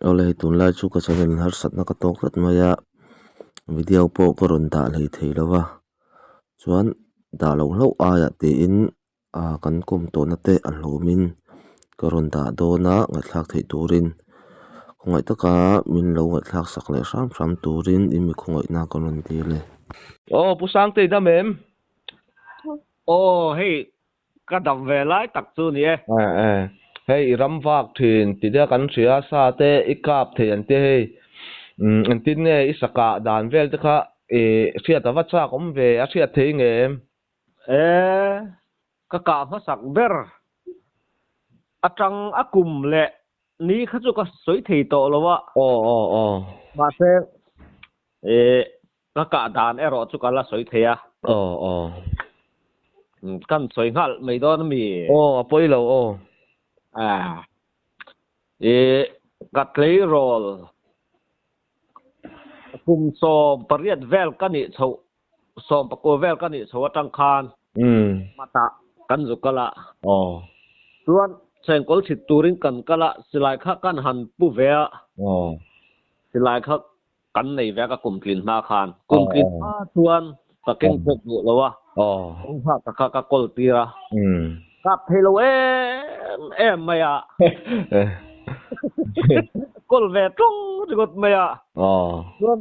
Oleh tunlai chu ka channel har satna ka tok tat maya video po ko ron da lei theilawa chuan da lo hlo aya te in kan kum to na te an hlomin ko ron da dona ngatlhak thei turin khongai taka min lo ngatlhak sak le ram turin imi khongai na ko ron ti le pusang te da mem hei ka dam ve lai tak chu ni hei ram wak thin ti da kan ria sa te ikap the an te hei an tin ne isaka dan vel te kha ria ta wa chak om ve a ria thei ngem ka ma sak ber atang akum le ni kha chu ka soi thei to lo wa ma se ka dan ero chu ka la soi thei a kan soi ngal mai don mi apoi lo gat lei rol kum som pariat vel kan ni chho som pa ko vel kan ni chho atang khan mata kan zu kala tuan cheng kol thit turin kan kala silai kha kan han pu ve silai kha kan nei ve ka kum tlin na khan kum tlin tuan ka keng pok bu lo wa ong ha ka kol tira kap thelo em maya kol ve tung got maya tuan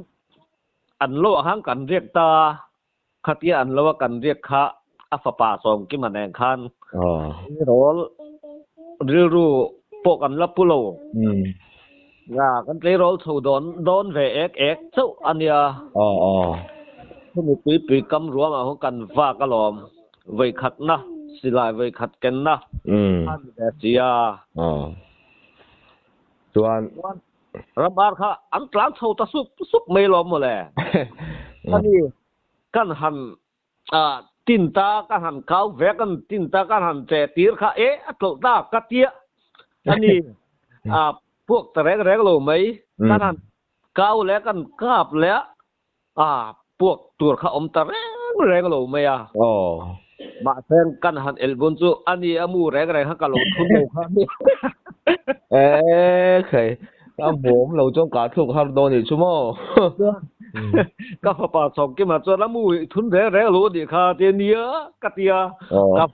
an lo hang kan riek ta khatia an lo kan riek kha afa pa som ki maneng khan rol riru pok an la pulo kan play rol tho don ve ek chu ania mi pi kam ruwa ma ho kan va ka lom vei khat na silai vei khat ken na an da sia tuan rabar kha an tlang tho ta sup mai lom mo le ani kan han tin ta kan han kau ve kan tin ta kan han te tir kha atol ta ka tia aniพวกตะแรกๆโลไหมกันก้าวแล้วกันกราบแล้วพวกตัวเขาอมตะแรกโลไหมมาแทนกันหันเอลบุนจูอันนี้อามูแรกๆเขาก็โลทุนโลครับเคยผมเราจงกาทุกฮาร์โดนี่ชั่วโมงก็พอสองกิมาจนละมูทุนแรกๆโลดิค่ะเตียเนียกะเตียกับ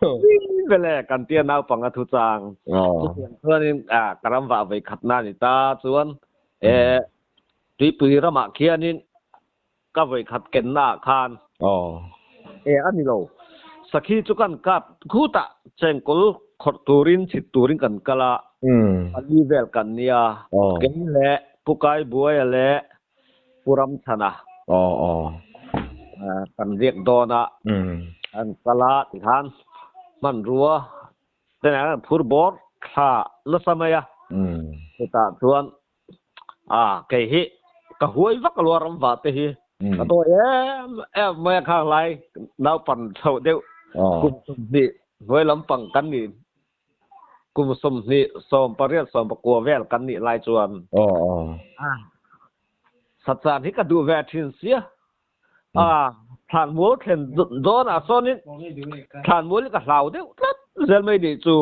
ไปแลกกันเตียนาวปังทุจางเพื่อนกระรำว่าไปขัดหน้านี่ตาส่วนตีปีระมะเคียนี่ก็ไปขัดเกณฑ์หน้าคานอันนี้เราสักทีจุกันกับคู่ตะเชงกลขดตูรินสิตูรินกันกะละอันนี้เวลกันเนี่ยเกณฑ์แหละผู้กายบัวแหละผู้รำชนะกันเรียกดอนะอันกะละที่ท่านมันรัวแต่นะฟุตบอลข้าลัสมัยแต่ส่วนไก่ฮิกะหวยวักลัวรำว่าแต่ฮิก็ตัวไม่ข้างไรดาวปั่นเท่าเดียวกุมสมนี่หวยลำปังกันนี่กุมสมนี่สอมปะเรียดสอมปะกัวแวลกันนี่ลายจวนสัจจาที่ก็ดูแวทินเสียผ่านมัวเข็นโดนซ้อนนี่ผ่านมัวนี่ก็เหล่าเดียวเรื่องไม่ดีจู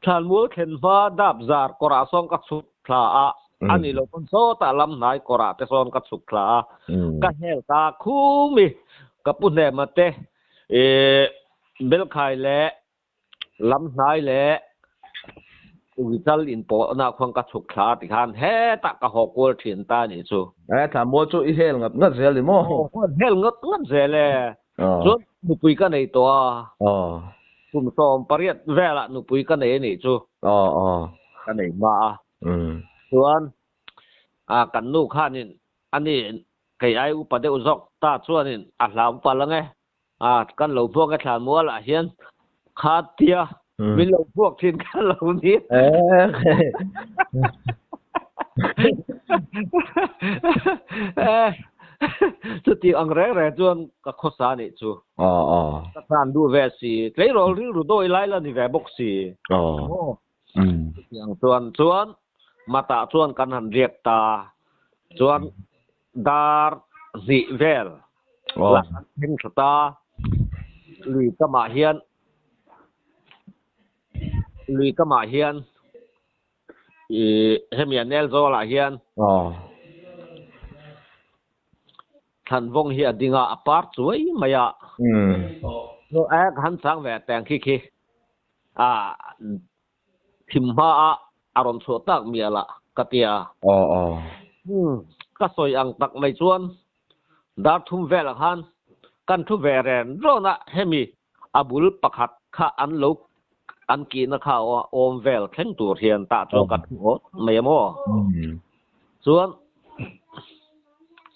ผ่านมัวเข็นฟ้าดับจาร์กราซองกัดสุขลาอันนี้เราคนโซตะลำนายกราเตซอนกัดสุขลาก็เฮลตาคูมีกับปุ่นแหนมาเตเบลไคแลลำนายแลวิจัลอินโปนาควงกัดสุขลาติคันเฮตะกะหอกวลถินตานี่จูถามมัวจูอีเฮลงัดเซลิโมเฮลงัดเซเลจูนุปุยกันในตัวกุมสอมปะเรียดแวละนุปุยกันในนี่จูกันในมาส่วนกันนูข้านี่อันนี้ไก่ไออุปเดอุซอกตาส่วนนี่ลาวปะละไงกันเหล่าพวกกันถามมัวละเฮียนคาเตียมีเหล่าพวกทินกันเหล่านี้สุดที่อังแรกๆจวนก็โคสานี่จูก็ทานดูแวสีเลยเราเรื่องโดยไล่แล้วนี่แวบกสีอย่างส่วนมาตาส่วนกันหันเรียกตาส่วนดาร์ซิเวลหลังเห็นสตาหรือก็มาเฮียน ลุยก็มาเฮียนเฮมียนเนลโซละเฮียนท่านวงเฮียดิงาอพาร์ตสวยมายะโนแอกหันสังแวแตงคิทิมมาอารมณ์สวตักเมียละกะเตียก็สวยอังตักไม่ชวนดาทุ่มแวละหันกันทุเวเรนโรนะเฮมีอบุลประคัดข้าอันลุกอันกีนะข้าวโอมเวลแข็งตัวเทียนตาโจกัดหัวไม่ยมอส่วน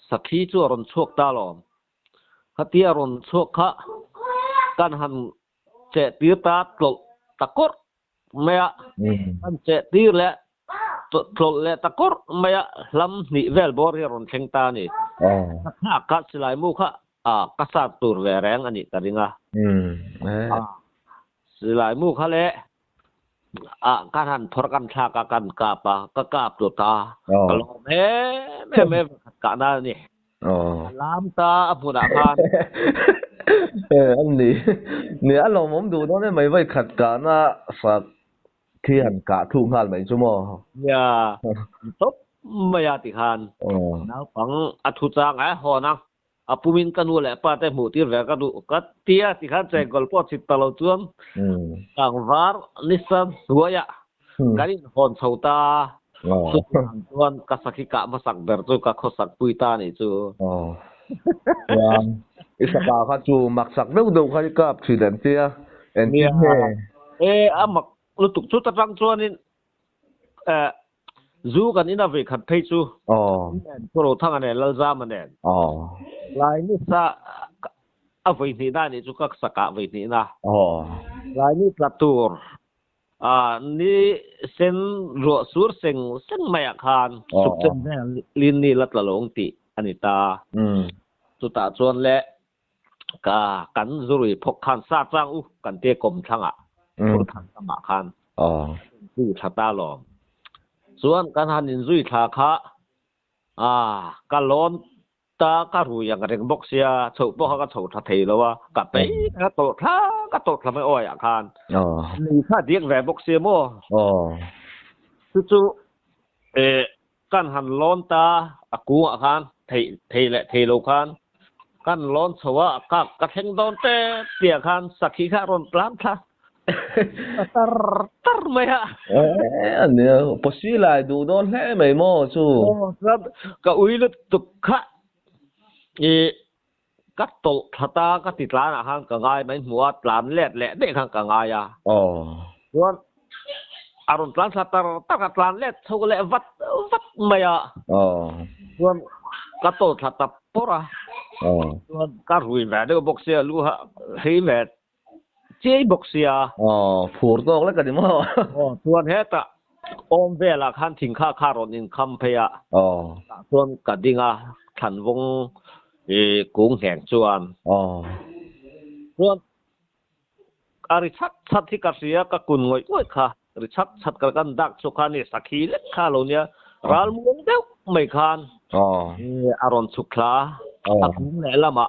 สักทีจัวรนชกตาลอมฮัตเตียรนชกข้ากันหันเจตีตาตกตะกดไม่อะกันเจตีและตกและตะกดไม่อะลำนิเวลบอร์รนแข็งตานี่ข้ากัดสลายมุขกัสตูร์เวแรงอันนี้กันดิงะสลายมุขแหละการหันพรกันชากกันกาปะก็กาบตัวตาก็ลอแม่กะนานี่ลามตาพุดาคานอันนี้เนี่ยอารมณ์ผมดูตอนนี้ไม่ไว้ขัดกะนะสักที่หันกะทุกงานไม่ชั่วโมงอย่าตบไม่ยาติคานนะฟังอทุจางหอนังปูมินกันนูแหละป้าแต่หมู่ที่แวกันดูกัดเตียที่ข้าใจกอลปอดสิตลอดจวนต่างวาร์นิสันหัวยะกันนี่ฮอนเสาตาสุดจวนกัสกิกะมาสักเบอร์จูกักสักปุยตานี่จูอิสกาข้าจูมักสักเรื่องดูข้ากับสิเดนเตียเอ็นที่มักลุตุกชุดตะรังจวนนี่จูกันนี่นะเวคัดเพจูโปรทั้งอันเนี่ยลซามันเนี่ยลายนี่ซะเอาไว้นี่ได้นี่จุกสักะไว้นี่นะลายนี่ประตูนี่เส้นรัวสูร์เส้นไม่อาคารสุดเส้นลินนี่ลัดละลงติอันนี้ตาสุดตาจวนและกันจุรุยพกคันซาจังกันเตะกลมทั้งพุทธันสมาคันผู้ชะตาหลอมส่วนการหันอินซุยทาคะการล้นตากรู้อย่างเร่งบกเสียโฉบเขาก็โฉบทัดเทแล้วว่ากัดไปก็โตท่าก็โตทำไม่อ้อยอาคารนี่ถ้าเดียกแหวนบกเสียโม่จู่การหันล้นตากูอาคารเทและเทโลคารการล้นสวะกับกระเทงโดนเตียคารสักขีข้ารนปลามค่ะtar mayaเนี่ยพอสิลายดูโดนแท้ไม่หมอซูครับก็อุยลุตุกะกัดโตทตาก็ติดร้านอาหารก็ง่ายไหมหัวร้านแลดแหละได้ข้างก็ง่ายส่วนอารมณ์ร้านสตาร์ตั้งร้านแลดเขาก็เลยวัดมายส่วนกัดโตทตาปอระส่วนก็รุยแม่เด้อบกเสียรู้ฮะให้แม่เจ๊บกเสียผูดตกแล้วกันดิมั้งส่วนเฮตะอมเวลาคันทิ้งค่าคารถนินคัมเพยส่วนกัดดิงขันวงกุ้งแห่งจวนส่วนอริชัดที่กัดเสียก็กุนงอยโอ้ยค่ะอริชัดกันดักสุขานี่สักขีเล็กข้าโลเนี่ยรัลมุงเดียวไม่คานอารมณ์สุขลากุ้งแหลละมา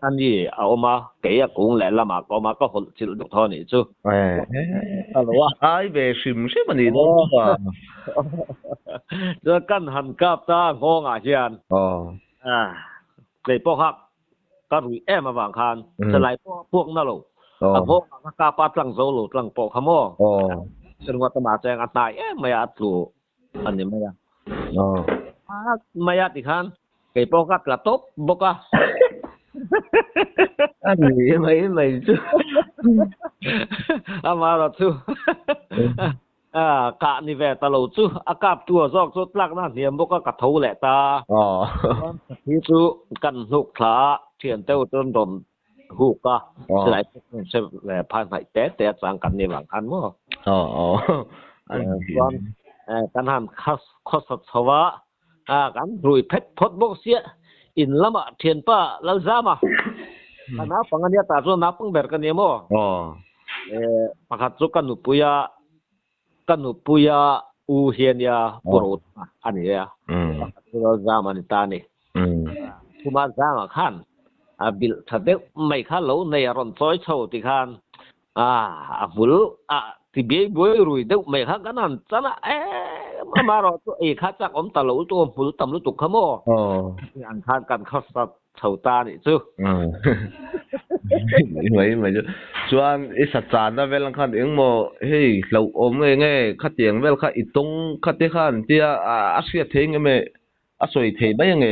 อันนี้เอามาเกี่ยกุ้งแหละละมาก็มาก็หดจิลดุทอนี่จูอะไรวะไอ้เบชิมใช่มันนี่เนาะจะกันหันกับตางงอาเจียนเลยพวกฮักก็รุยมาบางคันสลายพวกนั่นหรอพวกกาปาตั้งโซโลตั้งปอกขโมสรุปว่าตมาแจงอันตายไม่อัดลูอันนี้ไม่ยังไม่อัดอีกคันเกี่ยพวกกระตบบกะอันนี้ไม่จูมาแล้วจูกะนี่แวตลอดจูอากาศตัวซอกสุดลักนั่นเหียมบกกระทูแหละตาที่จูกันหุกขาเทียนเต้าต้นดนหุกก็สลายใช่แหละผ่านไปแต่สังกันในหลังคันมั้งอันนี้กันหันข้อสัตว์วะกันรุยเพชรพดบกเสียอินละมาเทียนป้าลาซามาkarena pangannya tak so napang berkan ya mo pakatsukan nupuya uhian ya purut ani ya zaman itani kuma zama kan abil thadek mai kha lo nei ron choi chho ti khan บุลที่เบี้ยบวยรุยเด็กไม่ข้ากันนั่นจ้ะนะมารอตัวข้าจักอมตะลุตัวบุลตำลุตุกขโมอันทานกันข้าสัตว์เท่าตานี่จูไม่จูส่วนสัจจานะเวลาคันเองโมเฮ้ยเราอมไงขัดเตียงเวลาอีตรงขัดที่ขันที่อาเซียเทงไงสวยเทไปยังไง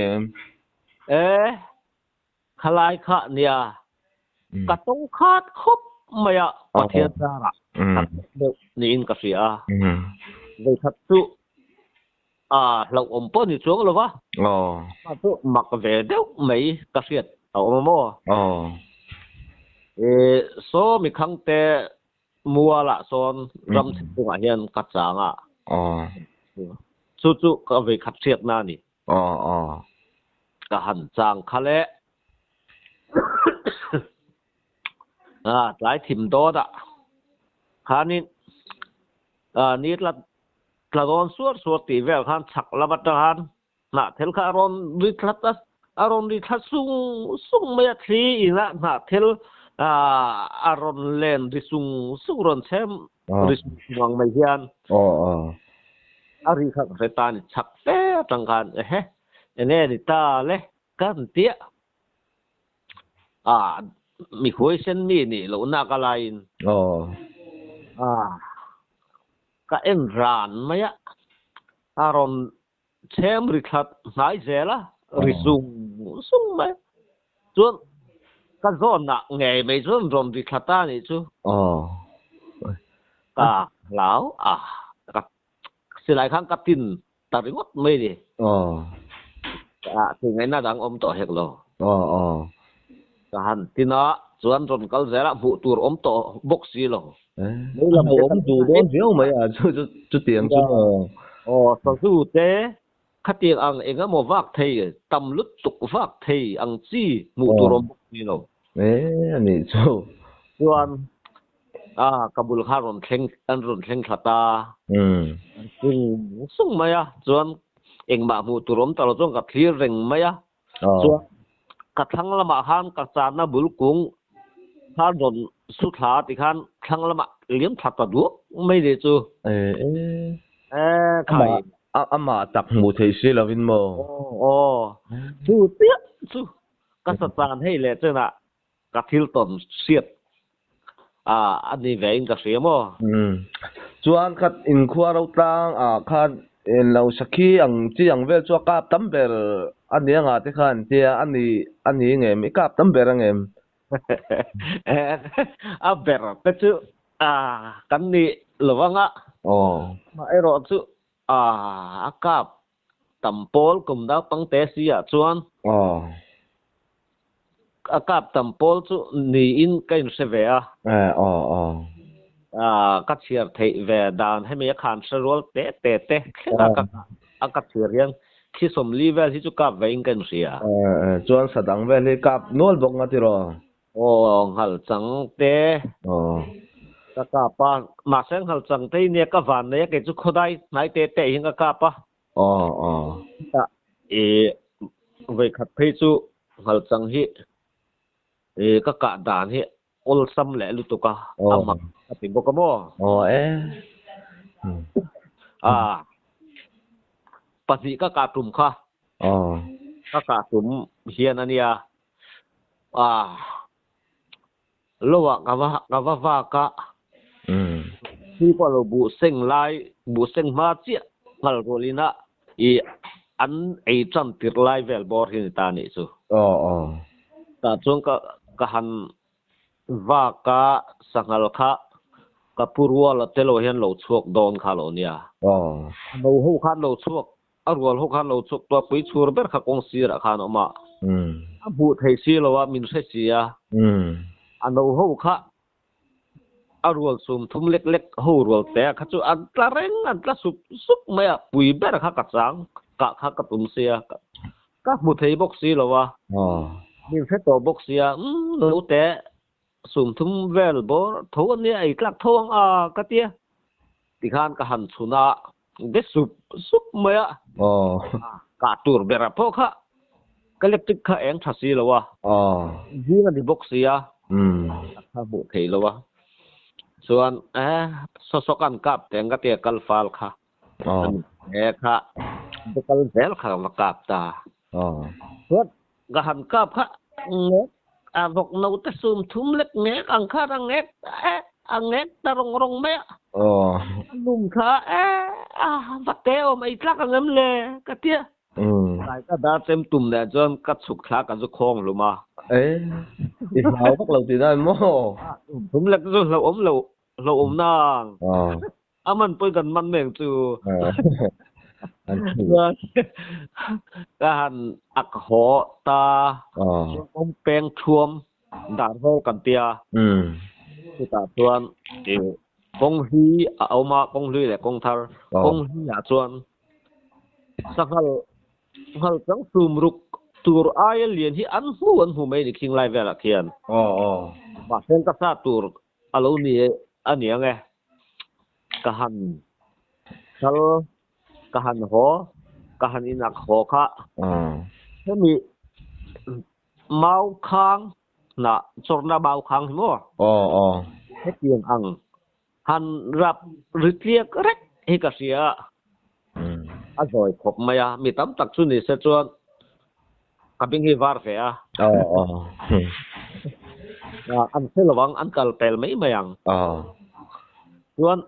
ขลายข้าเนี่ยกระตงขาดครบไม่ประเทศจาระนี่อินกเสียเลยทัดสุเราอมป้อนอยู่ช่วงหรือวะทัดสุมักเวเดียวไม่กเสียเอามาโม่โซมีครั้งแต่มัวละโซนรำถึงตัวเฮียนกัดจางจู่ๆก็ไปขัดเสียดหน้านี่ก็หันจางคะเละหลายถิ่มโดดข้านี่นี่ละโดนสวดตีแววข้านฉักละบัดทานน่ะเทลข้ารอนดิทัดอารมณ์ดิทัดสุ่งไม่ทีอีกละน่ะเทลอารมณ์เล่นดิสุ่งรอนแชมดิสุ่งวังไม่เฮียนอาริขัดเรตานี่ฉักเต้ตังกันเนี่ยดิตาเลยกันเตี้ยมีคุยเส้นมีนี่หลูนักอะไรก็เอ็นรานไหมอารมณ์เชมริขัดหายเจละริสุ่งไหมส่วนก็โซนน่ะไงไม่ส่วนรมริขัดตานี่จูก็แล้วก็สิหลายครั้งก็ตินตัดงดไม่ดีถึงไงน่าดังอมต่อเฮกโลกันที่น่ะส่วนจนกัลเซละผู้ตัวอมต่อบกซีโลไม่ลำอมดูโดนเดียวไหมจุดเตียงจุดสู้เต้ขัดเตียงอังเองก็มาวักเทยตำลุตุกวักเทยอังซีผู้ตัวอมบกซีโลอันนี้ส่วนกบุลคารอนเข่งอันรอนเข่งขัดตาสุ่งไหมส่วนเองมาผู้ตัวอมตลอดจนกับที่เร่งไหมส่วนกระทั่งละมาหันกระจานะบุลกุงถ้าโดนสุดท้ายที่ขันทั้งละมาเลี้ยงถัดตัดดูไม่ได้จูใครมาตักหมูเทสิลาวินโมจูเตี้ยจูกระจานให้เลยเจ้าน่ะกระทิลตนเสียดอันนี้แหวนกระเสียโมจวนขัดอินครัวเราตั้งขัดเราสักขี้อังที่อังเวลชัวกับตั้มเบลอันนี้งาที่ขันที่อันนี้ไงไม่กับตั้มเบลไงเบลก็จูกันนี่หรือว่าง่ะมาไอรอจูกับตั้มโพลกุมดาวปังเตสีจวนกับตั้มโพลจูนี่อินกันเสวียกัดเชียร์เทเวดานให้มีอาคารสรวลเตะกัดเชียร์ยังที่สมลีเวลที่จุกับเวงกันเสียจวนสดังเวลที่กับนวลบงกันที่รอหัลจังเตะกับปะมาเส้นหัลจังเตเนี่ยกับวันเนี่ยเกิดจุดได้ไหนเตะยังกับปะเวขัดเพจุหัลจังฮีก็กะดานฮีอุลซัมแหละลุตุกะมักติบกโมปฏิก็กะตุ่มค่ะก็กะตุ่มเฮียนอันเนี้ยโลวะกะว่ากะที่พอเราบุเซ็งไลบุเซ็งมาเจียฮัลโกลินะอันไอจันติรไลเวลบอร์หินตานี่ซูแต่จงก็หันว่ากะสังหารคะกับผู้รัวละเตโลเห็นโลชวกโดนคาโลเนี่ยโลหูคันโลชวกรัวหูคันโลชวกตัวปุยชูร์เบอร์ขกงซีระคานออกมาบูเทซีโลว่ามินเซเซียโลหูคะรัวซุ่มทุ่มเล็กๆหูรัวแต่ขจูอันตรเร่งอันตรสุกไม่ปุยเบอร์ขกัดสังกะขกับตุ่มเซียก็บูเทบกซีโลว่ามินเซโตบกเซียโลแต่สุ่มทุ่มเวลบอทวนเนี่ยไอ้กลักทวงก็เตี้ยที่ข้านก็หันสุนัขเด็ดสุบเมื่อกาตูร์เบราพกะก็เล็กติดข้าเองทัศน์แล้ววะยี่มันที่บกเสียถ้าบุกเทแล้ววะ ส่วนสอกันกับแต่งกะเตียกัลฟาลค่ะค่ะกัลเซลค่ะมากาบตาเพิ่นกะหันกับค่ะเงกบอกนูตะซุมทุมเล็กเงกอังคารังเงกอังเงกตะรงแม่ลุมค่ะบักเตวไม่ตลักงั้นเลยกะเตียหลายก็ดาเต็มตุ่มแหละจนกัดสุกคลากันสุกคองลงมาอีกแล้วพวกเราสิได้หม้อผมเล็กจนเราอมนางมันไปกันมันแม่งจูการอักหอตาอมแปงท่วมดาดโหกันเตียคือตาส่วนกงฮีเอามากงฮีแหละกงทากงฮีหาส่วนสักhal sang sumruk tur ay lian hi an hu mai ni king lai vela khian ba sen ka sa tur alo ni ania nge ka han ho ka han inak ho kha hemi mau khang na chorna bau khang mo he tiang ang han rap ritliak rek he ka sia rồi khop maya mi tam tak chu ni se chuan kaping hi var fe an se lawang an kal pel mai mayang chuan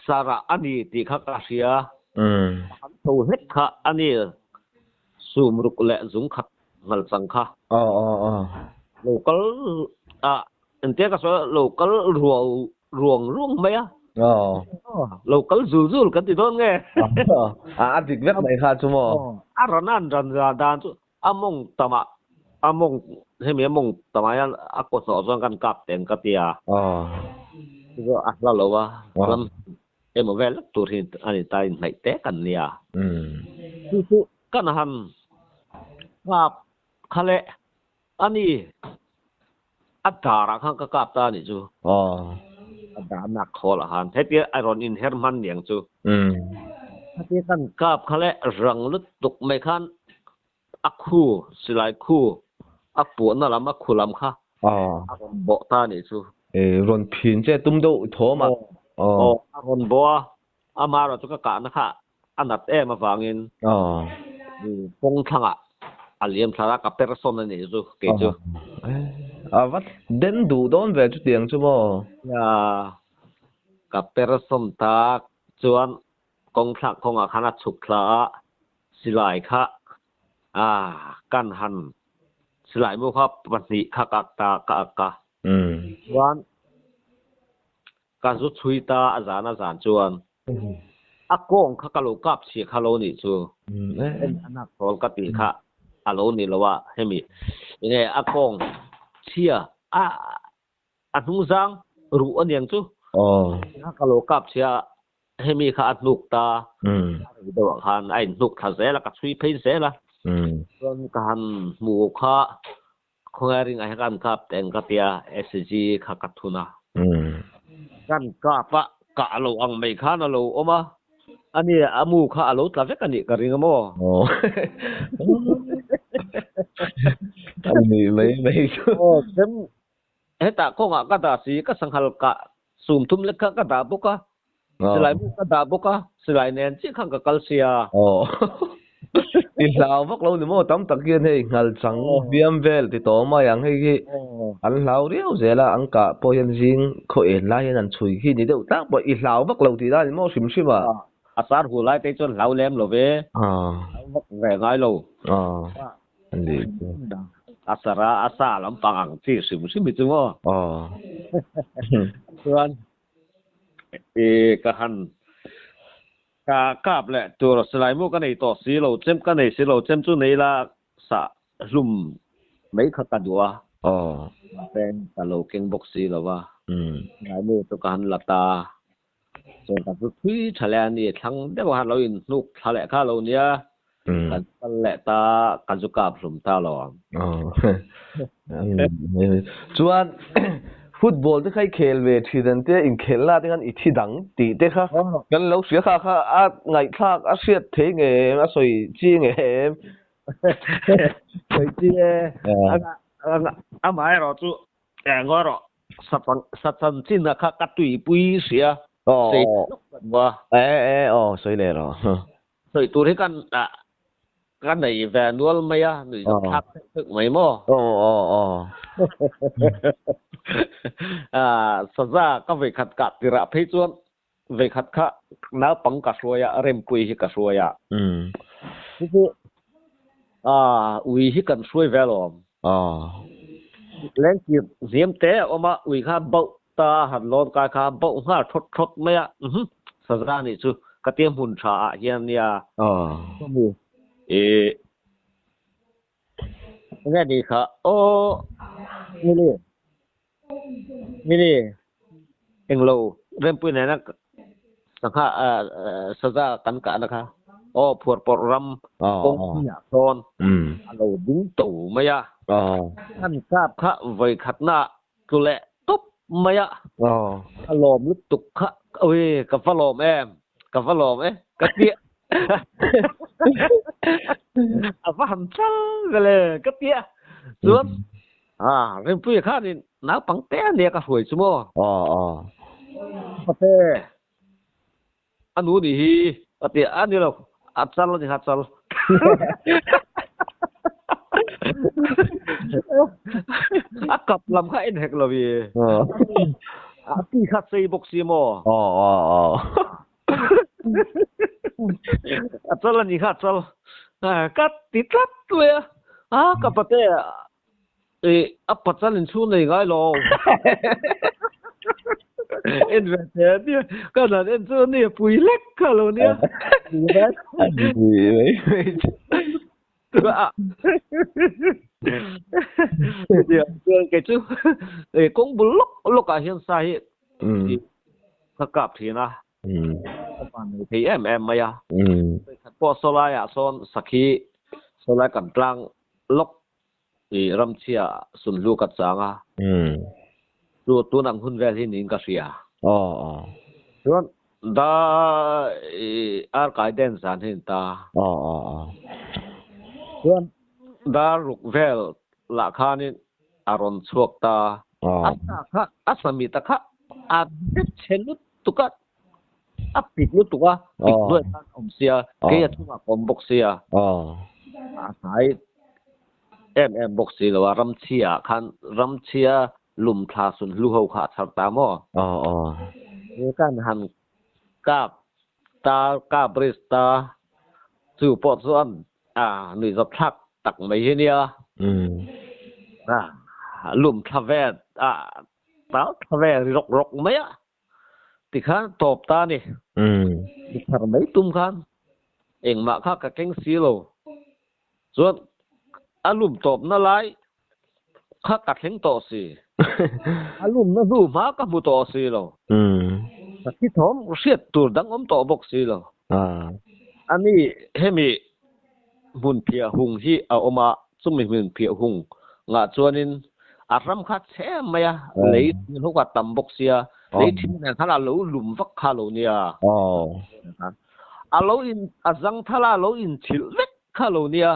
sara ani ti kha ka sia an to het kha ani sumruk le zung khat ngal sang kha local ente ka so local ruang rung maya local zul kan ti don nge adik vet mai kha chumo aranan ran dan chu among hemi among tama yan ako so zon kan kap ten katia so la lowa lam emovel turin ani tai mai te kan nia su kan han kap khale ani atara kan ka kap ta ni chuดานักขอละหันเฮ็ดไอรอนอินเฮอร์มันเลียงจูถ้าที่กันกาบคะและรังลึกตกไม่คันอักคูสิลายคูอักปวนน่ะละมักคูลำค่ะบ่ตานี่จูรอนพินเจตุ้มโดโถมารอนบ่มารอจุกะกะนะคะอันนัดมาฟังอินปงทังa liam thara ka person ni zu ke chu wat den du don ve chu tiang chu mo ya ka person ta chuan kong thak khong a khana chuk thla silai kha kan han silai mu kha pani kha ka ta ka wan ka zu chui ta azan chuan a kong kha ka lo kap chi kha lo ni chu anak kol ka ti kha alo ni lawa hemi nge akong chia anu zang ru aniang chu ka lo kap chia hemi kha atnuk ta do khan ai nuk tha zela ka chui phein zela ron kan mu kha khongaring ai kan kap teng ka pia sg kha kathuna kan ka pa ka lo ang mai khan alo oma ani amu kha alo tlavek ani ka ringa mo ani mai sem eta ko nga ka da si ka sanghal ka sum thum le ka da boka silai mu ka da boka silai nen chi khang ka kalsia ilaw vak lo ni mo tam tak yen hei ngal chang biam vel ti to ma yang hei ki an hlaw riau zela angka po yan jing kho en la yan an chui hi ni deuh tak bo ilaw vak lo ti da ni mo sim sima asar hu lai te chon lau lem lo ve vak ve ngai loอันนี้asara asa lam pang chi sim mi chu moส่วนka han ka kap le to slai mu ka nei to si lo chem ka nei si lo chem chu nei la sa lum mai kha ka duwa pen ka lo keng box si lo wa ngai mu to kan la ta so ka su thui thale ni thang de wa lo in nuk thale kha lo nia kan le ta kan su kap lum ta lo chuan football te khai khel ve thidan te in khela te kan ithi dang ti te kha kan lo sia kha a ngai thak a siat the nge a soi chi nge soi chi a mai ro chu ngo ro สัตสันจินนะคะกัดตุยปุยเสีย อ๋อ เสียว่า อ๋อสวยเลยเหรอ สวยตัวที่กันกันไหนแวนวลไหมอ่ะหรือจะพักถึกไหมมั่ว อ๋อ สัจก็เวขัดกัดติระพิจวนเวขัดคะน้าปังกัสวยเร็มปุยฮิกัสวยคืออุยฮิกันช่วยเวลอมแรงจีบเสียมเตะออกมาอุยข้าเบาตาหันลอนกายข้าเบาห้าทดไหมอ่ะสัจนี่จูกระเทียมหุ่นชาเฮียนเนี่ยก็มีง่ายดีค่ะโอ้นี่เอ็งโลเริ่มปุยไหนนะสังฆาสัจกันกะนะคะโอ้พวดปรำองค์เนี่ยตอนเราดึงตู่ไหมอ่ะท่านทราบค่ะไว้ขัดหน้ากุแลตุ๊บไหมอ่ะอารมณ์ลึกตุกค่ะเอ้ยกับฟ้าลมกับฟ้าลมกะเตี้ยฟ้าหันจังกันเลยกะเตี้ยส่วนเรื่องปุยข้านี่น้าปังเต้เนี่ยก็สวยชั่วโมงเต้อันนู้นดิกะเตี้ยอันนี้เราอัดซัลดิฮัดซัลกับลำค่าเอ็นเฮกลวีตีขัดซีบกซีโมอัดซัลนี่ขัดซัลกัดติดลัดเลยกับประเทศปัจจัยลินชูในไงลงเอ็นเวทเนี่ยก็นั่นเอ็นเจอเนี่ยปุยเล็กค่ะเราเนี่ยดีไหมดีเลยตัวเดี๋ยวเจอแกจูกงบุลกอาเฮียนสาเหตุถ้ากลับทีนะปานนี้ที่มายาพอโซลายโซนสักขีโซลายกันกลางลกรำเชียสุนลูกัดจางตัวนังหุ่นแวลที่นิงก็เสียส่วนดาอาร์ไกเดนสันหินตาส่วนดารุกแวลละคานิอารอนชวกตาอัสมิตะคะอาดิเชลุตุกะปิดลุตุกะปิดด้วยการอมเสียเกียรติมาอมบกเสียอาศัยบกสีหรือว่ารำเชียคันรำเชียลุมทาสุนลูกเขาขาดชัดตามนี่การหันกาบตากาบริสตาสู่ปอดส่วนหนึ่งสับทักตักไม่ใช่เนี่ยลุมทาเวดตาทาเวดรกไหมติขันตบตานี่ติขันไม่ตุ้มขันเองมาข้ากะเก่งสีโลส่วนอารมณ์ตบน่าไล่ข้ากัดเห็นต่อสิอารมณ์น่าดูมากกับบุตรสิเราแต่ที่ทอมเสียตัวดังอมต่อบกสิเราอันนี้ให้มีมุนเพียหุงที่เอาออกมาสุ่มมีมุนเพียหุงงาส่วนนี้อารมณ์คัดแช่ไหมเลยนี่เขาว่าตำบกเสียเลยที่นั่นถ้าเราหลุมฟักข้าเราเนี่ยเราอินจังถ้าเราอินชิลเล็กข้าเราเนี่ย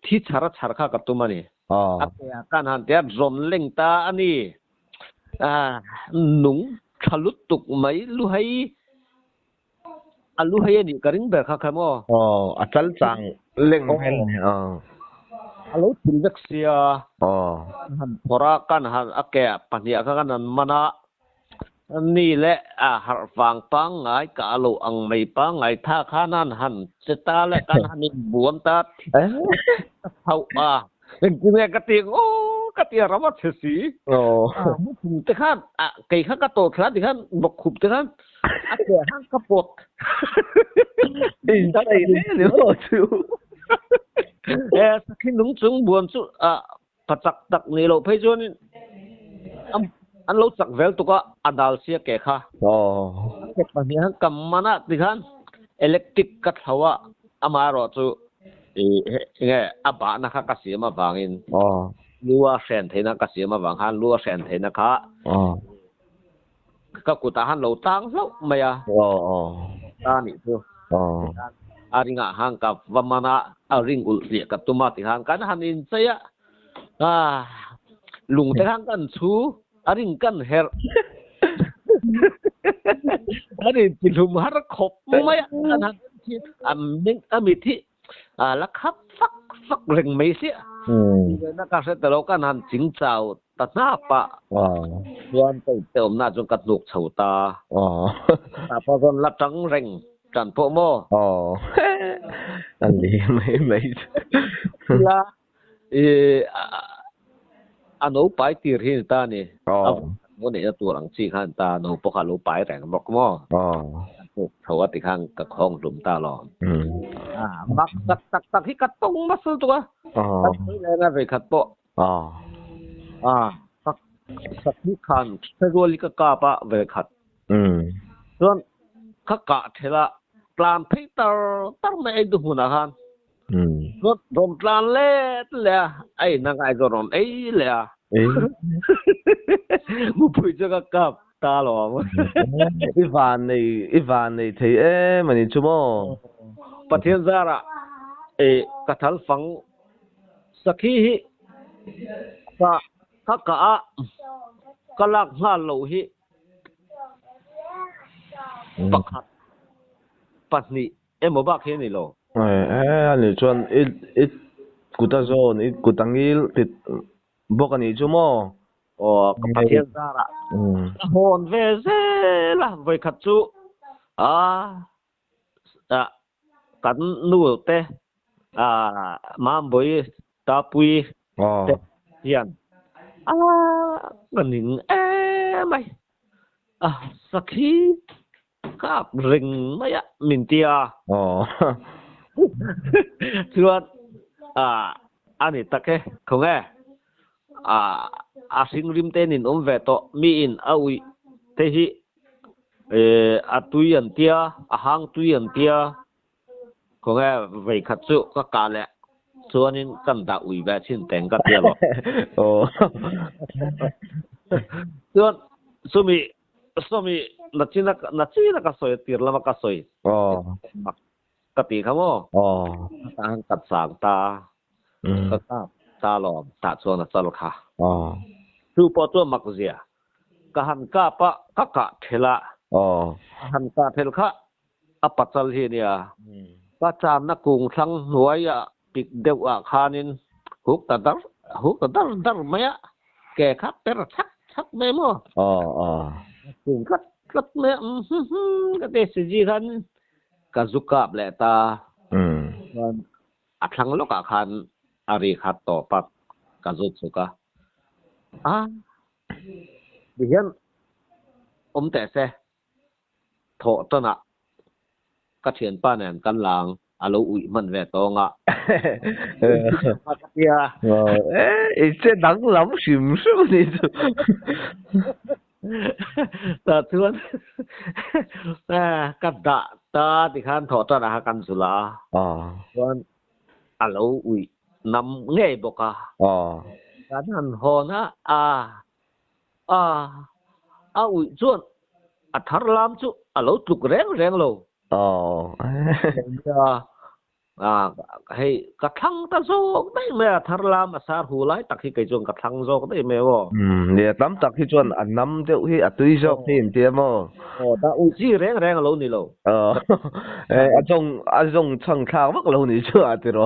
ที่ชาร์ข้ากับตัวมันนี่การหันเดียรอนเล่งตาอันนี้หนุ่งทะลุตุกไหมลูให้ลูให้นี่กระริ่งแบบข้าขโมอัศจังเล่งเห็นลูถึงเล็กเสียหันพอรักกันหันแก่ปัญญากันนั้นมันนี่แหละหาฟังปังไงกะโลอังไม่ปังไงท่าข้านั่นหันจะตาและกันหันบวนตาเขาเป็นกูเนี่ยกะเตียงโอ้กะเตียงเราว่าเสียมุขแต่ข้าไก่ข้ากระโตข้าดิข้าบกขุบแต่ข้าแก่ห้างกระปดดีใจเนี่ยเดี๋ยวชูสักที่นุ่งจุงบวนสุปัจจักตักนี่เราไปจนอันเราจักเวลตุกะอันดัลเสียแก่ค่ะเก็บปัญญากัมมานะดิคันอิเล็กทริกกัดหัวอามารอจูเนี่ยบานะคะกัสเสียมาบางอินลัวเซนเทนะกัสเสียมาบางฮันลัวเซนเทนะคะก็กุตาฮันเราตั้งแล้วไม่ตานี่คืออาริงะฮังกับวามานะอาริงอุลเสียกับตุมาติฮันกันฮันอินเสีย ลุงแต่ข้างกันชูอาริงกันเฮรอันนี้จิลุมหารขบไม่อันนั้นที่มิงมิที่ลักขับฟักเร่งไม่เสียนักการเสตโลกันนั้นจิงเจ้าตัดหน้าปะวันไปเติมหน้าจนกระดูกเฉาตาแต่พอตอนรับจังเร่งกันพวกโม่อันนี้ไม่ละอันนู้ไปตีรินตานี่วันนี้ตัวหลังจีขันตาโนปกาลูไปแต่งบอกหม้อเขาว่าติข้างกับห้องหลุมตาหลอมบักตักที่กัดตรงมาซื้อตัวตักนี่เลยนะไปขัดโปสักที่ขันเทโรลิกกาปะไปขัดส่วนข้ากะเทละปลานพิตาตั้งไม่ไอ้ดูหุ่นอาหารส่วนรมปลานเล่เลยไอ้นักไอ้ก็รมไอ้เลยมุพุยจะกับตาหลอมอีฟานในที่มันนี่ชั่วโมงประเทศซาระกระทัลฟังสักทีข้ากะกะลักหาโลหิปักหัดปัดนี่หมบักเฮนี่โลอันนี้ชวนอีกุตาโซนอีกุตังกิลติดบอกอันนี้ชั่วโมงกับประเทศซาระโหนเวเซล่ะไว้ขัดจุกันนู่เตมามบอยตาปุยเตียนกันหนึ่งไม่สักทีกับริงไม่มินเตียชวนอันนี้ตะแค่คงสิงริมเตนินเวโตมีอินอาวิเทหิตุยันเตียหังตุยันเตียคงไว้ขัดสุก็กาแหละส่วนนี้กันดาอุยแบบชิ้นแต่งก็เตียหรอส่วนสมินัดจีนักสอยตีร์ละมักสอยกติครับว่าทางกัดสางตาก็ตาหลอมตาส่วนตาลค่ะคือพอตัวมักเสียกหันกาปะกะเทละหันกาเทลค่ะอปัจจัลเฮียก็จามนักกุงทั้งหน่วยปิกเดวคานินหุกตะดัรไม่แก่ครับแต่ชักไม่มั่วกุงกัดไม่ก็เดสิจีกันกะซุกาบแหละตาทั้งโลกอาคารอาริขัดต่อปักกะซุสุกะดิฉันแต่เสโถต้นกระเทียนป้าแนนกันลางอาลูอุยมันแวตองเ这能諗是唔是你แต่ทวนกัดดาตาที่ขันโถต้นกันสุลาทวนอาลูอุยนำเงยบกการหันหอนะอุยส่วนอัฐารามจุเราตุกแรงโลให้กระทั่งตะโซกได้แม่อัฐารามสาหูไลตักที่ไกจงกระทั่งโซกได้แม่วเนี่ยตั้มตักที่จวนอันน้ำเจ้าที่อัตุยโซกที่เตียมแต่อุยจีแรงโลนี่โลอาจงช่างทางมักโลนี่ชั่วติโร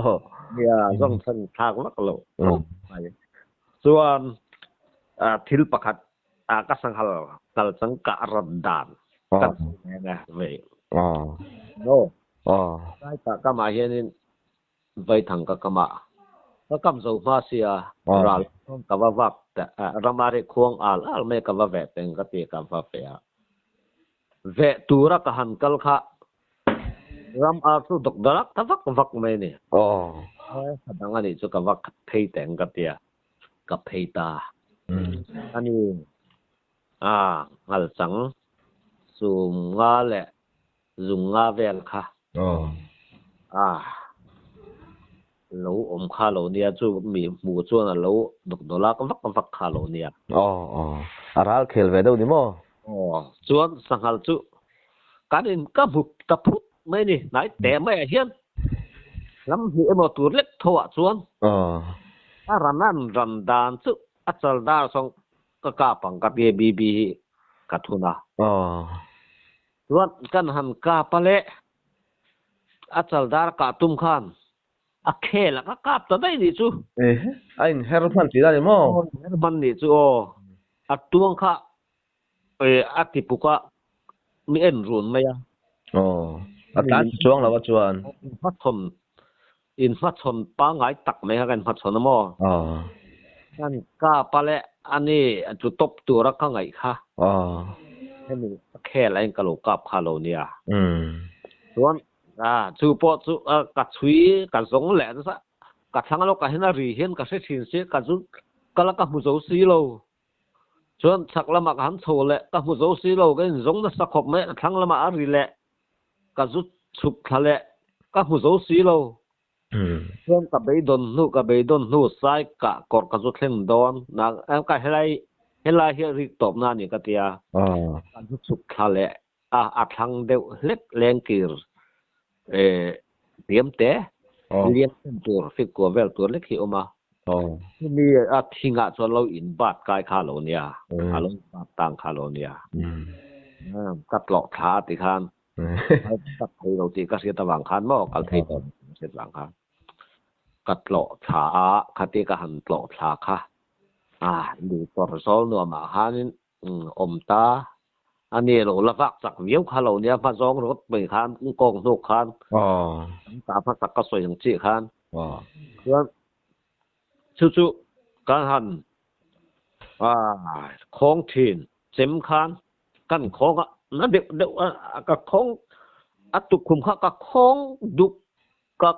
เนี่ยช่างทางมักโลส่วนทิลประคัดก็สังหารกัลสังกะรันดานกันนะเว้ยโน่ได้ตะกะมาเฮนินไปทางกะมะก็กำโซมาเสียราลกะว่าวักแต่รามาเรควงอาลเมกะว่าแวเต็งกะเตกะว่าเปียเวตูระกะหันกัลคะรามอาสุดกดลักตะวักเมนี่ดังอันนี้จุกะวักเพยเต็งกะเตียกับเพตาอันนี้งัลสังสุงงาแหละซุงงาเวลค่ะโลอมคาโลเนียจูมีหมู่จวนโลดกดลากวักคาโลเนียอาราลเคลเวดูนี่มั้จวนสังหัลจูการอินกะบุกตะพุดไม่นี่ไหนแต่ไม่เฮียนลำหีเอมตัวเล็กโทจวน aranan randan chu achaldar song ka pang ka bb kathuna tuan kan han ka pale achaldar ka tum khan akhela ka kap ta dai ni chu ain herman ti da mo herman ni chu atuang kha atipuka mi en run maya atan chuang la wa chuan phát thon pa ngai tak mai ha kan phát thon mo kan ka pale ani chu top tu ra ka ngai kha hemi khe lai ka lo kap kha lo nia tuan chu po chu ka chui ka zong le sa ka thang lo ka hena ri hen ka se thin se ka chu kala ka mu zo si lo chuan thak lama ka han tho le ka mu zo si lo ka zong na sa khop me thang lama a ri le ka zu chup thale ka mu zo si lo chuan ka bei don nu sai ka kor ka zu thleng don na ka helai hi ri top na ni ka tia ka zu chup thale a thang deu hlek leng kir tiam te lian tur fi ko vel tur lek hi oma mi a thinga chuan lo in bat kai kha lo nia a lo tang kha lo nia ka tlok tha ti khan ka thei lo ti ka sia ta wang khan mo kal thei ton set wang khan ka tlok tha kha ti ka han tlok tha kha du tor sol no ma hanin om ta ani lo la vak sak viau kha lo nia pa zong rot bai khan kong no khan ta pha sak ka soi chi khan chuan chu kan han khong thin chem khan kan khong na de ka khong atuk khum kha ka khong duk ka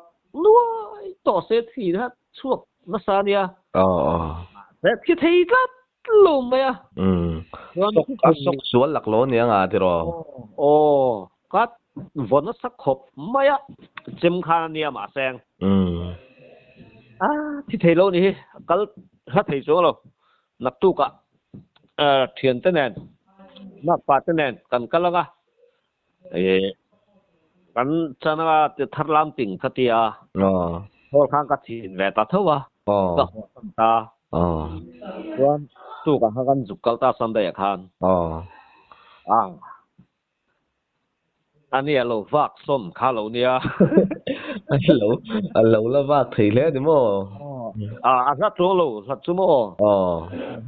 nuai to se thi na chuak na sa nia se thi thei la lo me sok sual lak lo nia nga ti ro ka von na sak khop maya chem khan nia ma seng thi thei lo ni kal ha thei zo lo nak tu ka thian te nen na pa te nen kan kalaga kan chana te tharlam ting khatia hol khang ka thin ve ta thowa ka ta tuan tu ka ha kan zukal ta san da khan ani alo vak som kha lo nia alo la vak thei le ni mo sa tu lo sa chu mo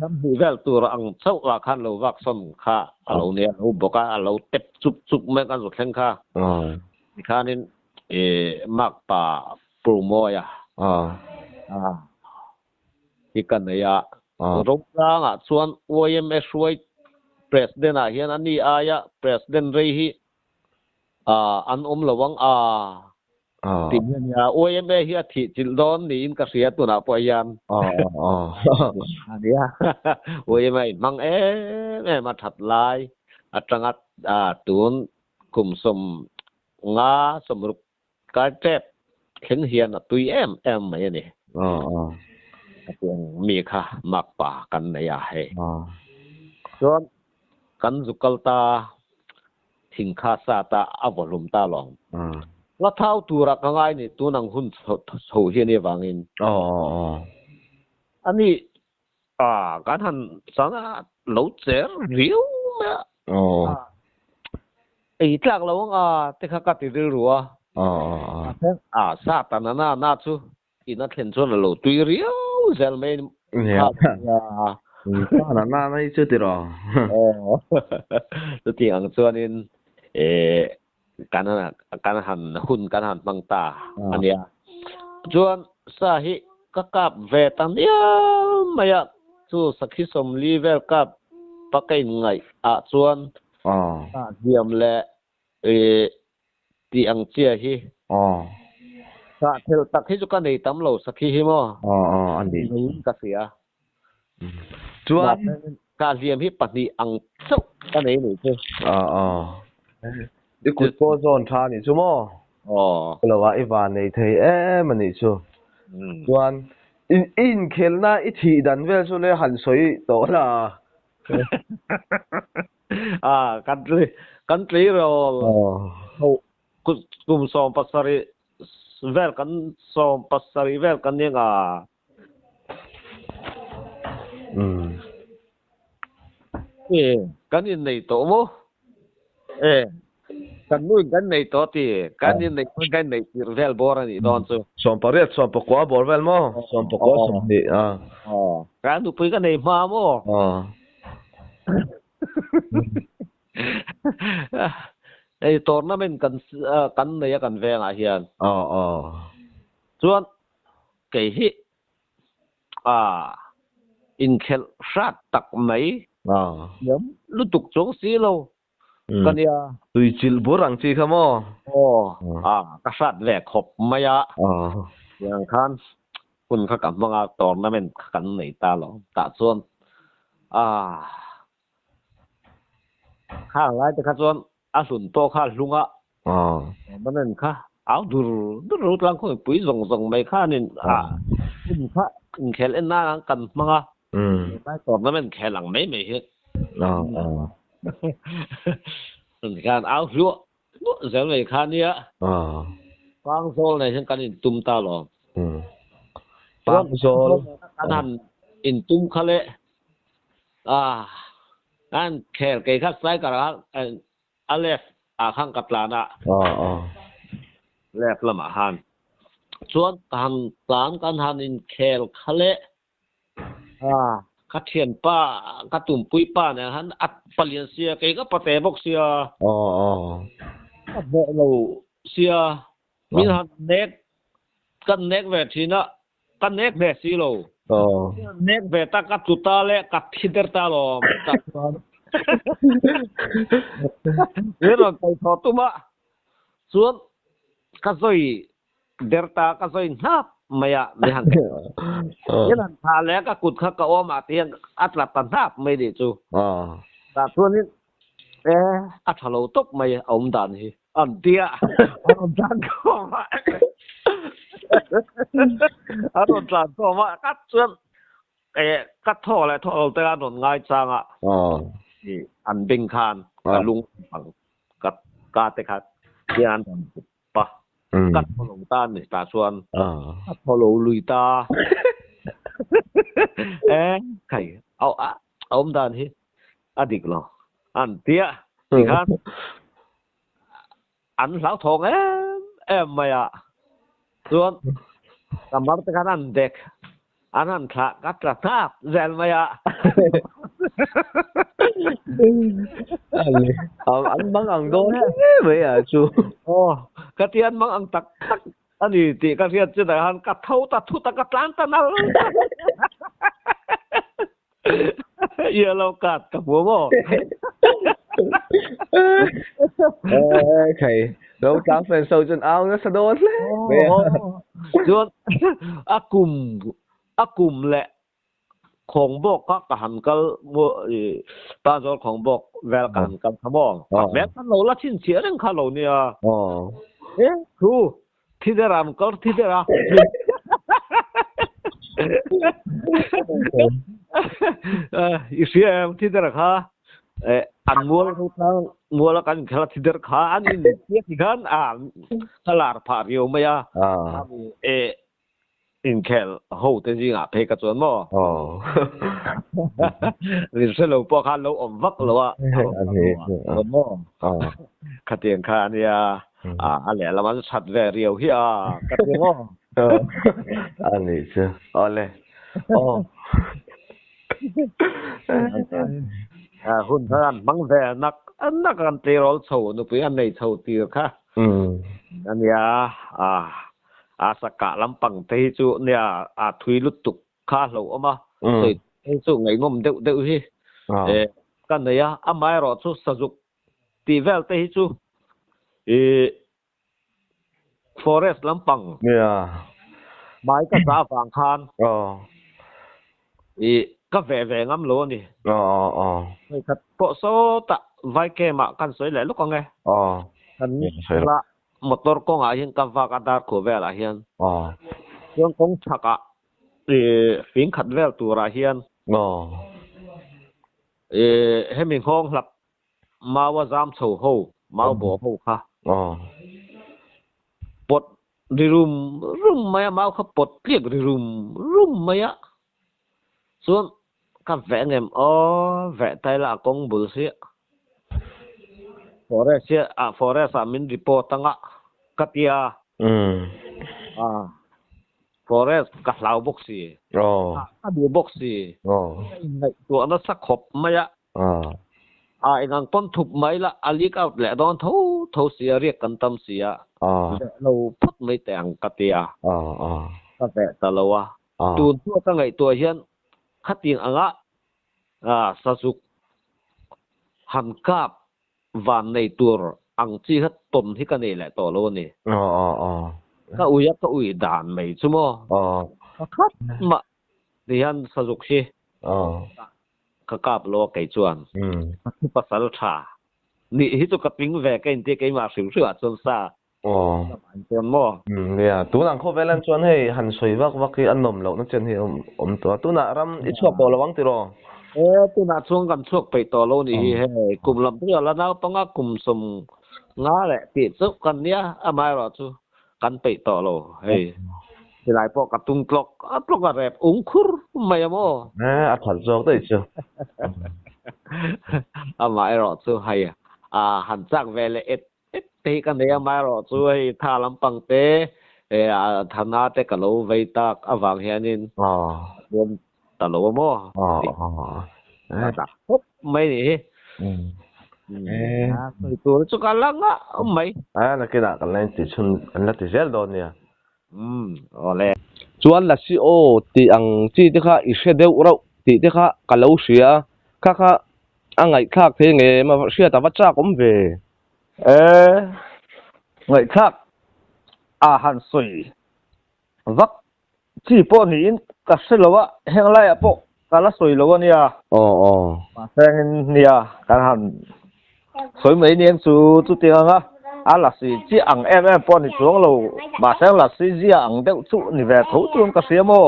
sam hi vel tu ra ang chau la khan lo vak som kha alo nia u boka alo tep chup me kan zo thleng kha khanin mak pa promo ya ikan ya rong nga chuan OMS roi president a hian ani aya president rei hi an lawang tin ya OMS hi thi chil don ni in ka sia tu na po yan dia OMS mang ma that lai atrangat tun kum som nga somruk ka tep khen hian tui em mai ni mi kha mak pa kan na ya he chuan kan zukalta thingkha sa ta avolum ta long la thau tura ka ngai ni tu nang hun so hi ni wangin ani kan han sana lo cher riu ma ei tlak lo te kha ka ti ri ruwa sa ta na chu ina thlen chon lo tui riu zel me na nai chu ti ro tu ti ang chuanin kan han hun kan han mang ta ania chuan sa hi ka kap ve tan ya maya chu sakhi som li vel kap pakai ngai chuan diam le ti ang chia hi sa thel tak hi chu ka nei tam lo sakhi hi mo an di ka sia chuan ka liam hi pahni ang chau ka nei ni chu di ku po zon tha ni chu mo lo wa iwan nei thei mani chu chuan in khelna I thi dan vel chu le han soi to la country ro kum som pasari vel kan som pasari vel kan ni nga กันin nei to mo kan nuin kan nei to ti kan in nei kan nei tir vel bora ni don so som pariat som pokwa bor vel mo som pokwa som ni kan du pui kan nei ma mo ei tournament kan nei kan ve nga hian chuan ke hi in khel shat tak mai yam lu tuk chong si lo kan ya tui chil borang chi khamo ka shat ve khop maya yang khan kun kha kam nga tournament kan nei ta lo ta chuanข้างไรแต่ข้าส่วนสุนโตข้าลุงมันนั่นข้าเอาดูหลังคนปุ๋ยส่งไปข้านี่คุณข้าแค่เล่นหน้ากันมั้งได้ตอนนั้นมันแค่หลังไม่เห็นส่วนการเอาชัวเสียงเลยข้าเนี่ยฟังโซลในเช่นกันอินตุ้มตาหรอฟังโซลการหันอินตุ้มเขาเลยอันแค่เกยคัดไซกะระอันเลฟข้างกัตลานะเลฟละมาหันส่วนการปลานกันหันอินแคลคะเลคัดเทียนป้าคัดตุ่มปุ้ยป้าเนี่ยหันอัดปะเลียนเสียเกยก็ปะเตบกเสียเบโลเสียมีหันเน็กกันเน็กเวทีนะกันเน็กเวซีโลเน็กเวตากัดจุตาเลกัดทิเดอร์ตาโลกัดเรื่องไปทอตุมะส่วนกัซอยเดอร์ตากัซอยนับไม่ไม่หันยันทาเลกักุดขะกะอมาเตียงอัตลัตันนับไม่ได้จูแต่ส่วนนี้อัตโลตกไม่อมดันฮีอันเดียอมดันก็มาอันดันก็มากัดส่วนกัดท่ออะไรท่อแต่ละหนง่ายจังนี่อันเบ่งคานลุงกัดกาเตคัดที่อันปะกัดพอลงตานี่ตาส่วนกัดพอลลุยตาไข่เอามดันฮีอดิกเหรออันเตี้ยนี่ครับอันสาวทองไม่ส่วนกำลังแต่กันอันเด็กอันนั้นค่ะกัตระทาบแซนไม่อันบางอังโดนไม่ชูกะเทียนบางอังตักอันนี้ติกะเทียนจะได้หันกัดเท่าตัดทุตะกัดล้านตะนั่นเยอะเรากัดกับหัวบ่ใครเราจับเป็นโซจนเอาแล้วสะโดนเลยส่วนอากุมแหละของบอกก็หันกับปาโซของบอกแวลกันกับขมองแม้คันโลละชิ้นเสียเรื่องคันโลเนี่ยครูที่ได้รำก็ที่ได้รำอีเสียที่ได้ราคาอันมัวทุกครั้งมัวละกันคลาที่เดอร์ขาอันนี้เสียที่กันตลาดผ่าเรียวไหมอินแคลโหแต่จริงเพกจวนบ่นี่สโลปอคันโลอมวักแล้วอันนี้บ่คเตียงคาเนี่ยอันแหละละมันชัดแวเรียวเฮียกะเตียงบ่อันนี้ซะเอาเลยหุ่นท่านบังแวนักกันเตรอลโซนุปอันในโซตีค่ะอันเนี้ยสกะลำปังเตจุเนี่ยทุยลุตุกคาโลอมาสุดสุไงงมเดวฮิกันเนี่ยไม่รอดสุสจุกตีเวลเตจุฟอเรสต์ลำปังเนี่ยไม่ก็ซาฟังคานก็แหวงำโลนี่ไม่ขัดโปโซตะไวเกมากันสวยแหละลูกก็ไงกันละmotor ko nga hin ka va ka dar ko vel a hian yon kong chaka fin khat vel tu ra hian hemin hong hlap ma wa zam chho ho ma bo ho kha pot rum ma ma kha pot kliek rum ma ya son ka ve ngem ve tai la kong bul sia forest min report tanga katia forest ka hlau bok si ka du bok si to na sak khop maya ingang pon thup mai la ali ka le don tho sia riek kan tam sia lo phut mai tang katia ka ve ta lawa tu tu ka ngai to hian khating anga sa suk han kap van nei tur ang chi hat tom hi ka nei la to lo ni ka ui dan mai chumo khat ma dian sa suk hi ka kap lo kai chuan pasal tha ni hi to ka ping ve ka inte kai ma siu sua chon sa chon mo ya tu nang kho velan chuan hei han soi wak ki an nom lo na chen hi to tu na ram I chuak to lawang ti ro tu na chung kan chuak pe to lo ni he kum lam tu la na panga kum som nga le ti chu kan nia amai ro chu kan pe to lo hei ti lai po ka tung klok a rep ung khur mai mo a thal jok dei chu amai ro chu hai han chak ve le et te kan nia mai ro chu hei tha lam pang te thana te ka lo ve tak awang hianin bom ta lo mo mai ni tu chu ka langa mai na ke da kan len ti chun an la ti zel don nia ole chuan la si o ti ang chi te kha I she deu ro ti te kha ka lo sia kha angai khak the nge ma sia ta wacha kom ve ngai khak han sui vak chi po ni in ka selowa heng lai a po kala soi lo nia ma sen nia kan han soi mai nian chu tiang nga la si chi ang po ni chuang lo ma sen la si ji ang deu chu ni ve tho chuan ka sia mo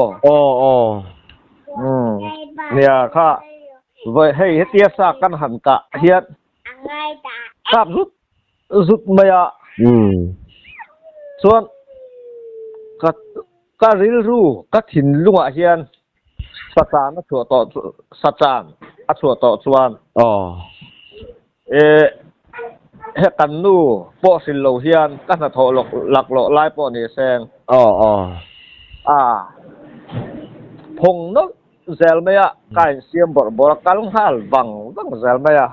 nia kha voi hei hetia sa kan han ka hiat kap rut maya chuan ka ril ru ka thin lunga hian satan a chuan to satan a chuan to chuan he kan nu po sil lo hian ka na tho lak lo lai po ni seng phong no zel maya kai siam bor kal hal bang zel maya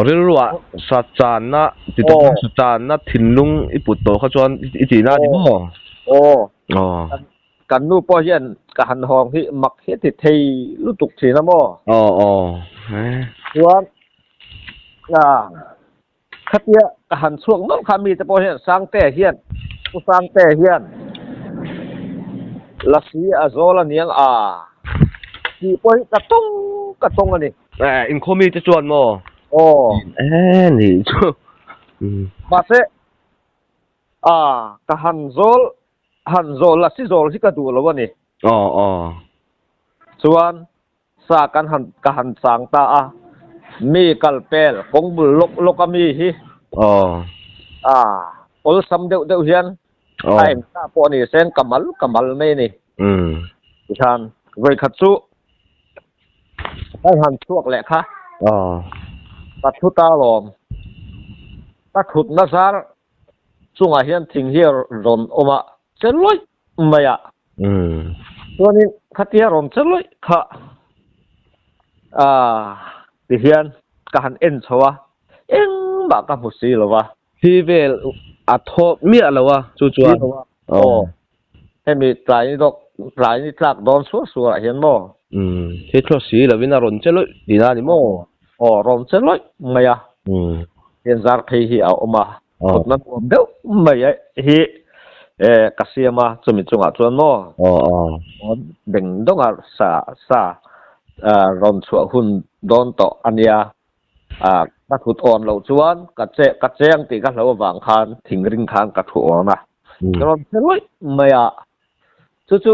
ril ruwa satan na ti to satan na thinlung iput to kha chuan I ti na di mo kan nu po hian ka han hong hi mak he ti thei lu tuk thi na mo chuan khatia ka han chuak no kha mi te po hian sang te hian la si a zola niang ti po ka tong ani in khomi te chuan mo ni chu ba se ka han zol la si zol hi ka du lo ni chuan sa kan han sang ta mi kal pel kong bul lok ami hi ol sam deu hian ai ta po ni sen kamal me ni chan voi khat chu ai han chuak le kha pat thu ta lom ta khut na sar chunga hian thing hi ron oma cheloi maya chuanin khatia ron cheloi kha ti hian ka han en chowa eng ba ka musi lowa hi vel a tho mi alowa chu chuan hemi tlai ni tlak don su hian mo hi thlo si lovina ron cheloi dina ni mo ron cheloi maya hian zar thei hi a oma na pom deu maya hi kasiama chumi chunga chuan mo beng donga sa ron chua hun don to ania ka thut on lo chuan ka cheng ti ka lo wang khan thing ring khan ka thu on na ron cheloi maya chu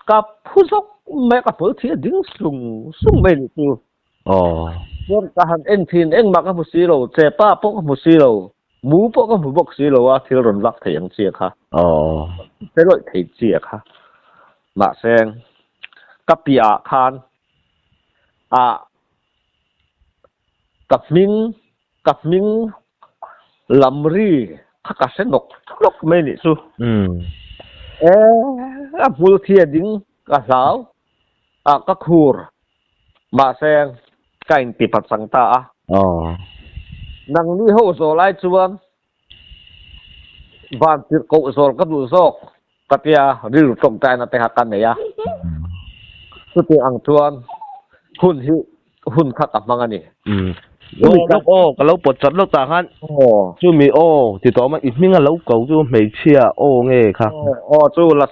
ka phusok me ka pu thi ding sung me ni chu ron ka han en thin eng ma ka mu si lo che pa po ka mu si lo mu po ka mu bok si lo wa thil ron lak thei ang chi kha cheloi thei chi kha ma seng ka pia khan กับมิงลำรีถ้ากะเสนกลกไม่นี่สุพูดเทียดิงกะสาวกะคูรมาแซงไก่ติปัดสังตานังนี่โหโซไลชวนบ้านติดโกโซลก็ดูโซกกะเตียริลุตรงใจนะแต่หักกันไหนอะสุดที่อังชวนหุ่นคักกับมังอันนี้ลูกโอ้ก็เราปวดจัดลูกตาฮันจู่มีโอ้ติดต่อมาอีกมิ่งเราเก่าจู่ไม่เชื่อโอ้เงี้ยครับจู่ลัส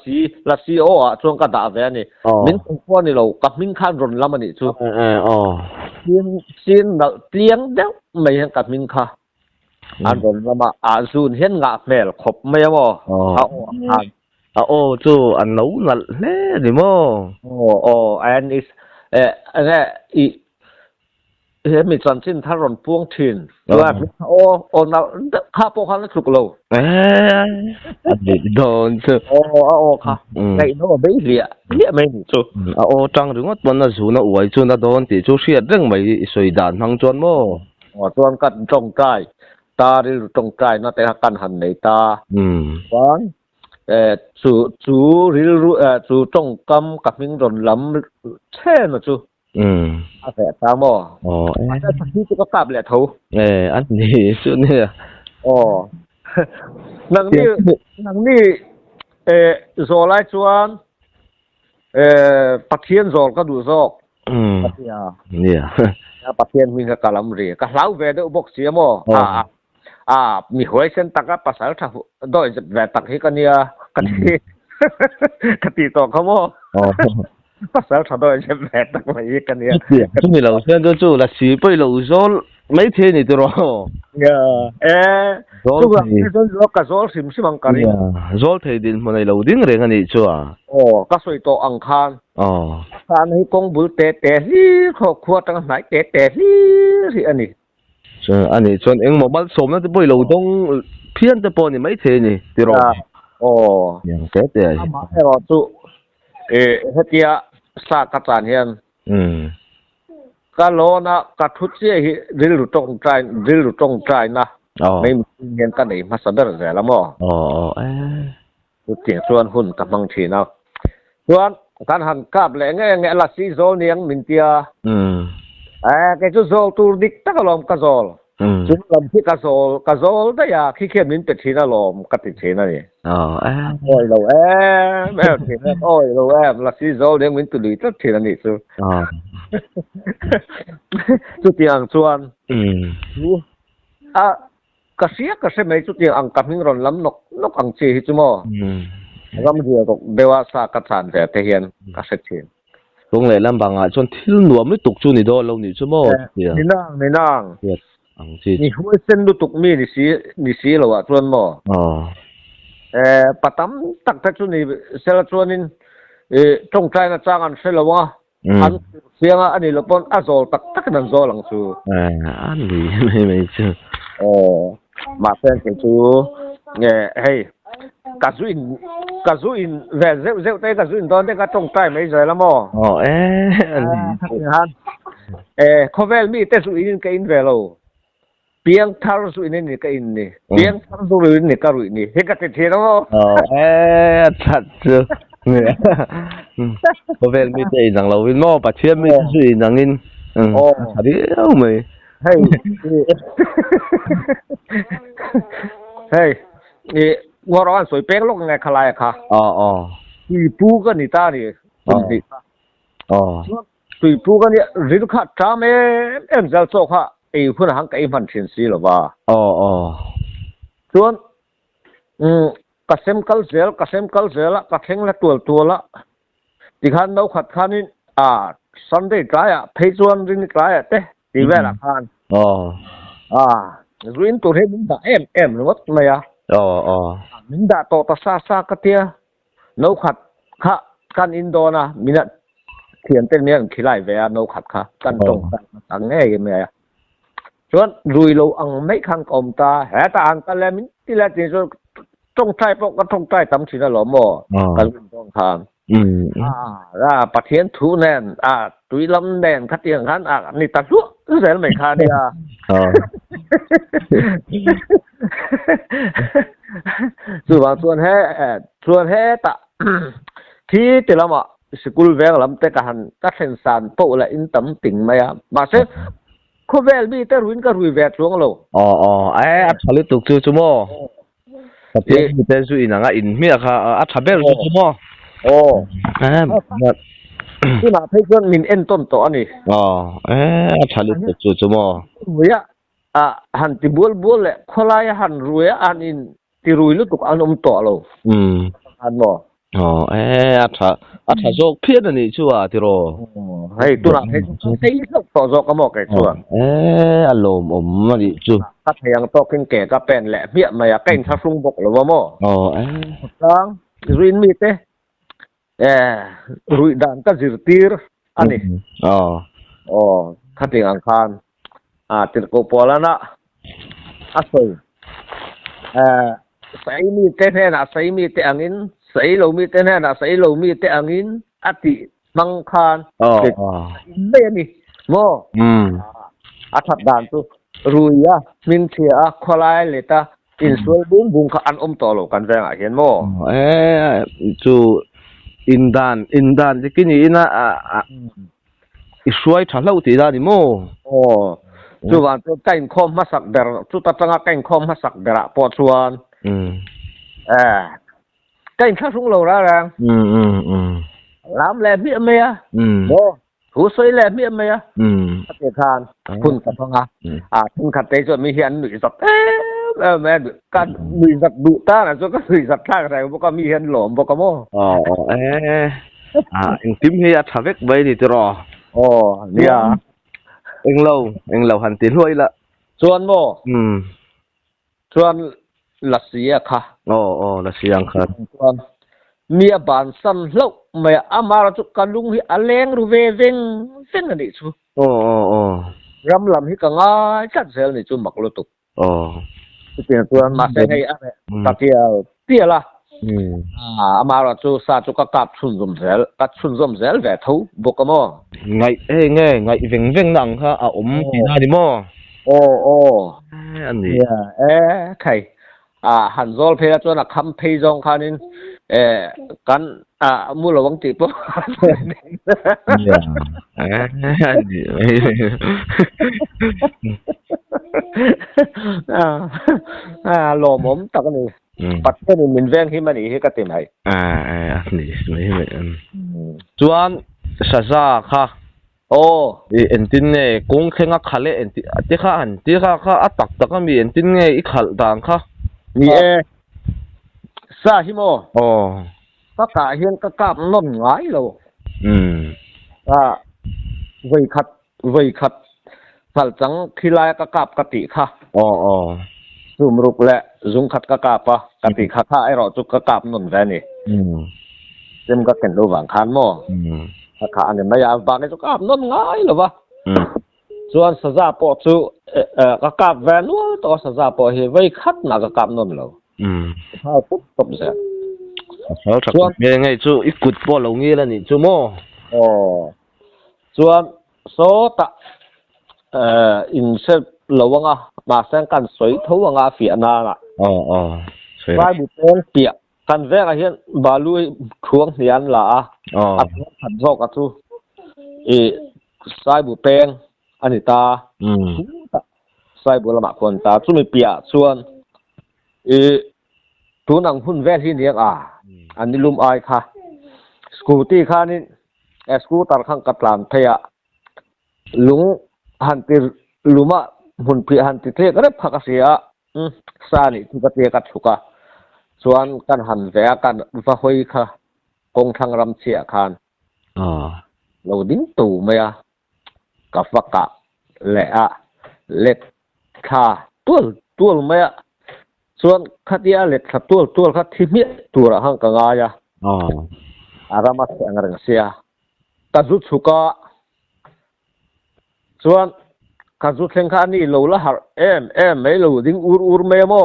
ซีโอ้ช่วงกระดาษแบบนี้มิ้นพวกนี้เรากับมิ้นข้างรนแล้วมันนี่จู่ซีนเราเตียงเด้อไม่เห็นกับมิ้นค่ะอันรนแล้วมาซูนเห็นงาแมลขบไม่บ่โอ้จู่อันเราหนักเล่ดิโมอันนี้อันนี้เห็นมีสันสินทารนพวงถิ่นว่าน่าข้าพวกเขาสุกโลอันนี้โดนซะค่ะในโน้ตไม่เลี้ยไม่นี่จู่จังหรือว่าตัวนั้นสู้นะอวยจู่นะโดนติจู่เสียเรื่องไม่สวยด่านทางจวนโมจวนกันตรงใจตาริตรงใจนะแต่กันหันในตาฟังจู่ริจู่ตรงกำกับมิงรนล้ำแช่นะจู่แต่ตามแต่ที่ก็กลับแหละทูอันนี้สุดเนี่ยนังนี่โซไลชวนปักเทียนโซลก็ดูโซกเนี่ยปักเทียนมีกะลำเรียกะเล้าเวดอุบกเสียมมีหวยเส้นตักภาษาถ้าโดยแวตักให้กันเนี่ยกติต่อเขาบ่ภาษาถ้าโดยจะแวตักไว้กันเนี่ยจุมีเราเส้นจู่ละสีไปเราโซลไม่เทนี่ตัวจุกโซลก็โซลสิมังกันนี่โซลเทดินมันในเราดิ้งเรื่องนี้ชัวก็สวยโตอังคารการให้กงบุเตฮีครอบครัวตั้งไหนเตฮีสิอันนี้อันนี้ส่วนเองบอกว่าสมนั่นจะไปเราต้องเพี้ยนจะปนนี่ไม่เทนี่ที่เราอย่างเสร็จให้เราจู่เฮียสากระจานเฮียนก็โลนะกระทุดเสียริลุตรงใจนะไม่เงินกันไหนมาสันเดอร์แต่ละมั่วเสียงส่วนหุ่นกับมังชีนะส่วนการหันกลับแหล่งเงี้ยละซีโซเนียงมินเตียแกจะโซลตูดิกตะกลมกะโซลจุดลมที่กะโซลได้ยาขี้เข็มมินเป็ดชีนะลมกัดติดชีนะนี่โอ้ยเราแม่ทีนะโอ้ยเราละซีโซเนียงมินตุลีตัดชีนะนี่สุจุดที่อังส่วนกะเสียกะเสไม่จุดที่อังกับมิงรอนล้ำนกอังชีจุโมก็มันเดียวกับเดวาสากระสานแต่เทียนกะเสชีตรงเลยลำบากอ่ะจนที่หลวมไม่ตกจูนี่โดนเราหนีชั่วโมงนี่นั่งนี่หัวเส้นดูตกมีนี่สีเราอ่ะชวนหมอปัตตามตักแต่จุนี่เสร็จชวนนี่จงใจนะจ้างอันเสร็จแล้ววะอันเสียงอันนี้เราปนอาโซตักนั่นโซหลังสูอันนี้ไม่เชื่อมาเส้นเกี่ยวจูเฮ้ยกาซูอินเวลเซลเตกาซูอินตอนเด็กก็จงใจไม่ใช่ละมั้งอันนี้เขาเวลมีแต่ซูอินก็อินเวลเพียงทาร์ซูอินนี่ก็อินนี่เพียงทาร์ซูอินนี่ก็รุยนี่เฮกติเทนะมั้งชัดเนี่ยเขาเวลมีแต่อินหลังเราวินมั้งปัจเจียมีซูอินหลังอินอันนี้เอาไหมเฮ้ยนี่ว่าเราอันสวยเป๊กลงไงคลายค่ะตุยปูก็นี่ตานี่ตุยปูก็นี่ริลุขัดจามเอ็มเซลโซค่ะพุ่นหังกับมันเชียนซีหรอวะส่วนกระเซมกัลเซลละกระเข่งละตัวละที่ขันเราขัดขันนี่ซันเดย์กลายเพย์ส่วนรินกลายเต้ที่เวลาขันรินตัวเห็นมันด่าเอ็มหรือว่าอะไรมินดาโตตาซากะเตียโนขัดคะกันอินโดนะมินะเขียนเต้นเมียนขี้ไล่เวียโนขัดคะกันตรงตังแง่กันเมียส่วนรุยโลอังไม่คังกอมตาแหตาอังกันแล้วมินที่แรกที่ส่วนตรงใจปกก็ตรงใจตำสินะหลอมกันตรงทาง ประเทศทุแน่นตุยลำแน่นคัดเตียงคันนี่ตัดลุแซ่ไม่คาเนี่ยส่วนแฮ่ตะที่แต่ละมาสกุลเวลลำแต่กันตัดเส้นสานโตและอินตํติ่งมามาเสโคเวลมีแต่รุนก็รุยเวทลวงโลอัดทะลุตุกจุโมเอ๊ะมีแต่ซุอินังอินเมียค่ะอัดทะเบลจุโมที่น่าเพิ่นมินเอ็นต้นตอนี่อัดทะลุตุกจุโมเวียหันติบัวแหละคลายหันรวยอันอินติรุยลุตุกอันต่อโลอันบ่อัดทะโจกเพียนนี่ชัวติโรให้ตุน่าให้ใส่ต่อโจกก็หมอกไอ้ชัวอารมณ์มาดิจุตัดยังตอกแก่ก็เป็นแหละเมียมาอยากแก่งทะซุงบกหรือว่าหม้อตังรินมีเตรุยดานก็จิรตีร์อันนี้ขัดยังอังคารติดโกปอลนะอัศยใส่มีเตแน่นะใส่มีเตอังอินใส่โลมีเตแน่นะใส่โลมีเตอังอินอติมังคารเล่นี่หม้ออัฐดานตุรุยมินเทียคลายเลตาอินสวยบุ้งค่ะอันต่อโลกันแรงเห็นหม้อจูอินดานจะกินอีน่ะอีสวยถ้าเราติดาดิโมจูวันตัวไก่คอมมาสักเดรจูตัดจังไก่คอมมาสักเดรปอชวนไก่ข้าสุงโลระแรงลำแหลมเมียเมียหูสวยแหลมเมียเมียขัดเตทานคุณกับพังคุณขัดเตจนมีเห็นหนุ่ยสักแม่การหนุ่ยสักดุตาน่ะจนก็หนุ่ยสักท่าอะไรพวกก็มีเห็นหลอมพวกก็โม่ติมเฮียทาเวกใบนี่ตรอเนี่ยเอ็งเราหันติรวยละส่วนโม่ส่วนรัสเซียค่ะรัสเซียค่ะส่วนเมียบานสันเล่าไม่อามาจุกันลุงที่อเลงรูเวเวงอันนี้ชูรำลำที่กังจัดเซลนี่จูมักลุตุกเปลี่ยนตัวมาเซให้อะไรตะเกียเตี้ยละอามาจูซาจุกกับชุนซมเซลกับชุนซมเซลแวทูบุกมอไงไงเวงนังค่ะตีน่าดิมออันนี้ใครหันโซลเพลจวนคำเพยจงคานินกันมูลวังจีบหล่อมตักนี่ปัดเส้นมินเวงที่มันอีกก็เต็มให้นี่ไม่จวนซาซาค่ะเอ็นตินเนี่ยกุ้งเข่งขัดเลยเอ็นติที่ข้าตักก็มีเอ็นตินเนี่ยอีกขัดต่างค่ะนี่ซาฮิโมก็กะเฮียนก็กลับนนหลายโลไว้ขัดสัลจังขี้ลายก็กลับกติค่ะซุมรุกและจุงขัดก็กลับปะกติค่ะไอ้รอจุกก็กลับนนแวนี่เต็มก็เป็นรูหวังคานหม้อค่ะอันนี้ไม่อยากบางไอ้จุกกลับนนง่ายหรอวะส่วนสะซาปอจูก็กลับแวนว่าต่อสะซาปอเฮไว้ขัดน่ะก็กลับนนแล้วถ้าปุ๊บตบเสียส่วนยังไงจูอีกุดปอลงงี้แล้วนี่จูโมส่วนโซตะอินเซลวังมาแสงกันสวยทวังเฟียนาล่ะไว้บุเต้นเปียกันแวกเห็นบาลุยทวงเฮียนล่ะขันโซกจูไซบุเต้นอันนี้ตาไซบุละมาคนตาจุไม่เปียส่วนตัวหนังหุ่นแวดที่เรียกอันนี้ลุมอายค่ะสกูตี้ค่ะนี่สกูตาร์ข้างกัตลานเทียลุงหันติลุมะหุ่นเพียหันติเทียก็ได้พักเสียซานี่ทุกเทียกัดสุกะส่วนกันหันแวกกันฟ้าหอยค่ะกงทางรำเสียคานเราดิ้นตู่ไหมกับฟักกะเล็ดค่ะตัวไหมส่วนขัดยาเล็ดขัดตัวขัดที่เมียตัวละหังกังอายะรามาเสียงเรื่องเสียกัจุสุกะส่วนกัจุเซงคานี่โลละหาไม่โลดิ้งอูร์ไม่มอ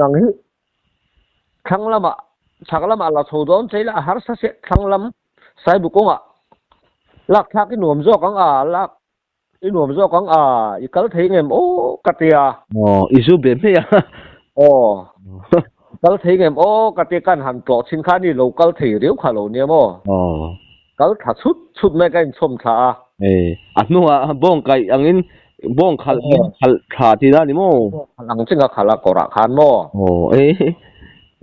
นังฮิครั้งละมา chaklam ala thodon chaila har sa se thanglam sai bu konga lak thak ki nom zo kang a lak i nom zo kang a I kal thei ngem o katia isu be me ya kal thei ngem o katia kan han tlo chin kha ni local thei riu kha lo ne mo kal tha chut me kan chom tha anu a bong kai angin bong khal tha ti na ni mo lang chinga khala kora khan mo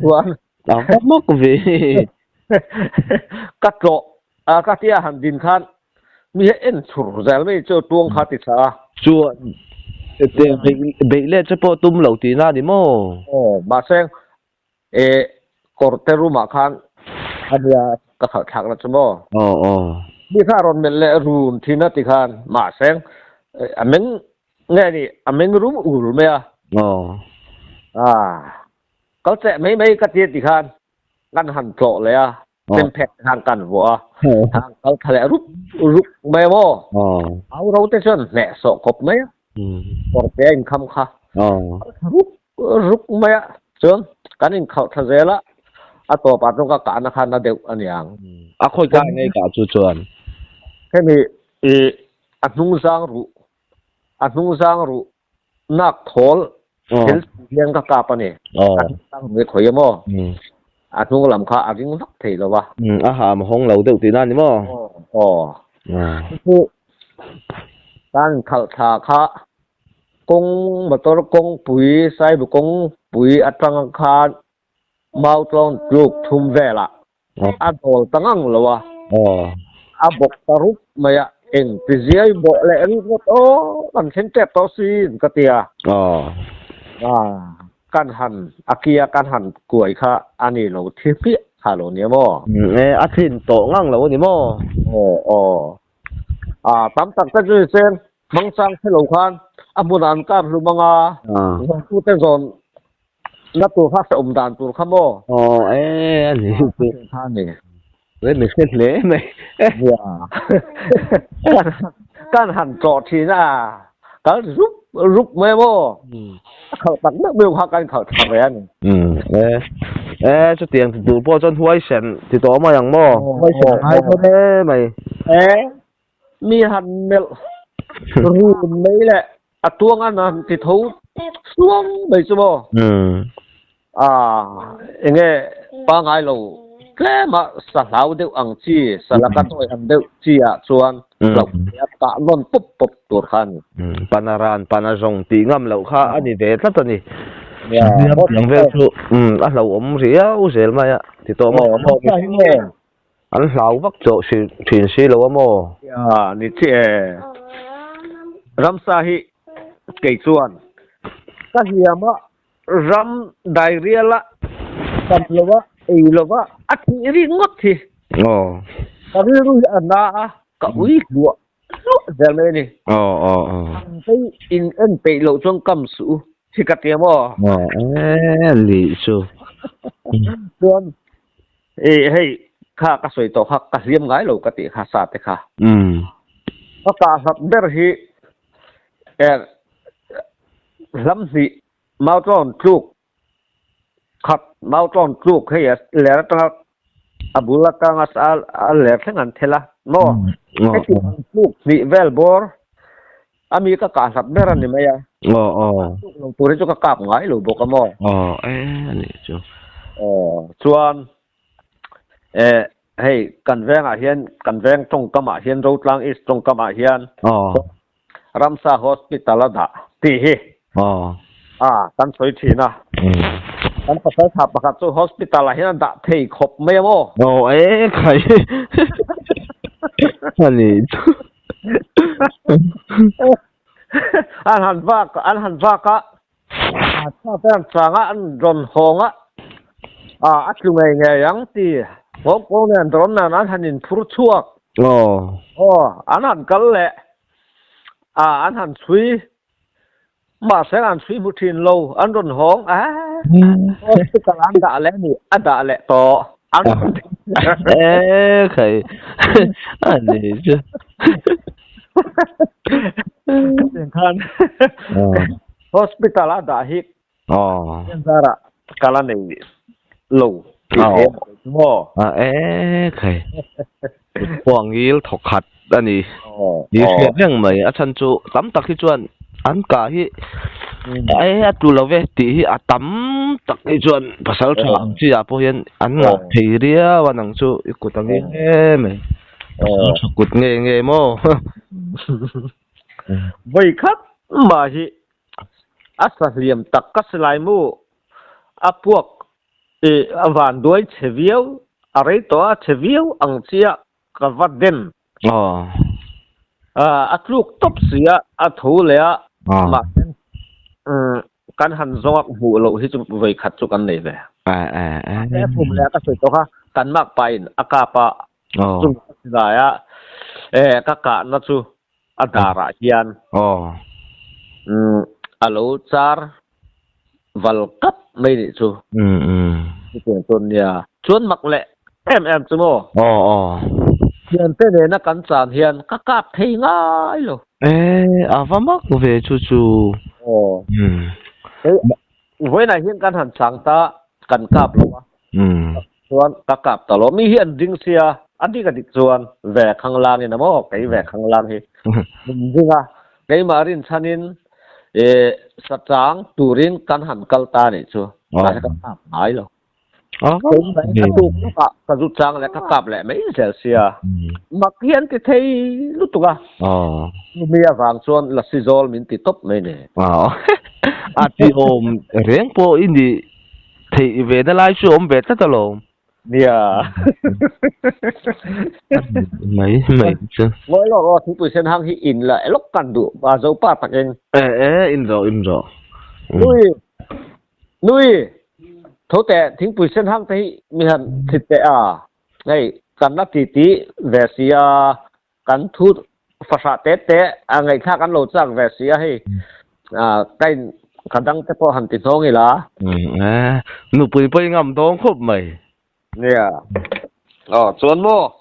tuan mak ve katlo katia han din khan mi en chur zel me cho tuang kha ti sa chu te be le che po tum lo ti na ni mo ba seng korteru ma khan adia ka kha thak na chmo mi kha ron mel le run thina ti khan ma seng ameng nge ni ameng rum ur me kal che mai ka ti khan kan han tlo leเป็นแพกทางกันบ่ทางเขาทะเลรุกแม่บ่เอาเราแต่ซั่นแหละสกบมั้ยบ่แต่งคำค่ะรุกแม่เจิงกันinเขาทะเลละอะต่อปาตรงกะกะนะคันนะเดอันยังอะค่อยกะไงกะจุจวนแค่นี้อะนุงซางรุนักทอลเห็นเรียนกะกะปะนี่ตั้งไม่ถอยบ่อะนุงลำคาอะริงลักเทแล้ววะอะหามห้องเราเด้อตินั่นนี่บ่คือการเข้าทาคะกงบ่ตรกงปุ๋ยใส่บ่กงปุ๋ยอัตรังคาเมาตรองลูกทุมแวละอะโตตังแล้ววะอะบกตรุมะเอ็งติเจียบ่แลอันก็โตมันเห็นแต่ตอซีนกะเตียการหันอาเกียการหันกล้วยค่ะอันนี้เราเทียบคาโลเนี่ยบ่อาทินโตงั่งแล้วนี่บ่ตามตักตะจุเซนมังสังเฮโลคันอะบุนันการุบังผู้เตซอนนัตุฮัสอุมดานตุคัมบ่อันนี้ท่านนี่เว้ยไม่เสร็จเลยมั้ยการหันจอทีน่ะการรุกแม่บ่เขาตักนักเบลพากันเขาทำแล้วนี่จะเตียงดูพ่อจนห้วยเส้นที่โตมาอย่างบ่ห้วยเส้นให้เขาได้มั้ยมีหันเมลรูนนี่แหละอะตัวงั้นน่ะที่ทูช่วงไปซะบ่เองปางไงเราแค่มาสลาวเดอังจีสลักตัวอันเดจีอ่ะส่วนเราตะล้นปุ๊บตัวคันปานารานปานจงตีงำเหล่าค่าอันนี้เวทตัวนี้ยังเวทเราอมเสียวเสียมาอ่ะที่โตมาอันเราวักโจถิ่นสิแล้วบ่นี่ที่รัมซาฮิเกยส่วนก็เฮียมะรัมไดเรียละกันละวะละวะอัดริงดทีก็รู้อันน่ะก็อุ้ยดัวเดี๋ยวเลยนี่ไปอินเอ็นไปโลจงกำสูที่กะเตียบ่ลิซูส่วนให้ข้ากะสวยต่อข้ากะเลียมง่ายโลกะติข้าสาแต่ข้าก็ตาสับเดรฮิลำสิมาจ้อนลูกขัดมาจ้อนลูกให้แหลกตะอบุลกังอัสอัลแหลกทั้งอันเทละโน่ให้ที่ลูกสิเวลบอร์อามีก็กาสับเดรนี่มั้ยลูกตัวนี้จะก็กลับง่ายโลบ่กะมอนี่จ้ะส่วนให้กันแวงอาเฮียนกันแวงตรงกะมาเฮียนโรตลังอิสตรงกะมาเฮียนรัมซาฮอสพิตาลดาตีเฮกันสวยทีนะกันภาษาทับประกาศสู่ฮอสพิตาลเฮียนดะเทครบไม่บ่ใครอันนี้อันหันว่ากะถ้าเป็นสางอันรนหงอัดลุงไงยังตีพวกเนี่ยตอนนั้นหันอินพูดชั่วอันหันกันแหละอันหันซุยมาแสงอันซุยบุทินโลอันรนหงที่กำลังด่าแล้วนี่ด่าแหละต่ออันใครอันนี้จ้ะเสียงคันhospital ada hik sara kala nei low Okay. Buangil thokhat ani. Di siat yang mai achan chu tam tak hi chuan an ka hi ai atu love ti hi atam tak hi chuan pasal tha chi a po hian an nga theiria wanang chu ikutangi me. Kut nge mo. Voi khat ma hi asaliam tak kaslai mu apuak avan doi cheviau arei to cheviau ang chia kavaden atluk top sia athu le ma kan han zongak bu lo hi chu voi khat chu kan nei ve pum le ka soi to kha kan mak pain akapa chung ya ka ka na chu adara hian alo char valkat mai ni chu cái ton ya chuan mak le em chu mo hian te ne na kan chan hian ka kap thei ngai lo avamak ve chu voi na hian kan han chang ta kan kap lo chuan ka kap ta lo mi hian ding sia adi ka dik chuan ve khang lang ni na mo kai ve khang lang hi dinga kai marin chanin satang turin kan han kal ta ni chu ka kap ai lo ka zu chang le ka kap le mai sel sia mak hian ti thei lutuka mi awang chuan la sizol min ti top mai ne ati om reng po indi thei ve da lai chu om ve ta lo nia mai chu voi lo thu pu sen hang hi in la lok kan du ba zo pa tak en in ro nui thô tệ thính bùi sen hang thấy mi hẳn thịt tệ này cần nắp tí về xia cắn thu phật xạ tết ngày khác cắn lột rằng về xia hay cái khả năng cái po hẳn tiền thô người lá nụ bùi ngầm đón khúc mày nè chuan mô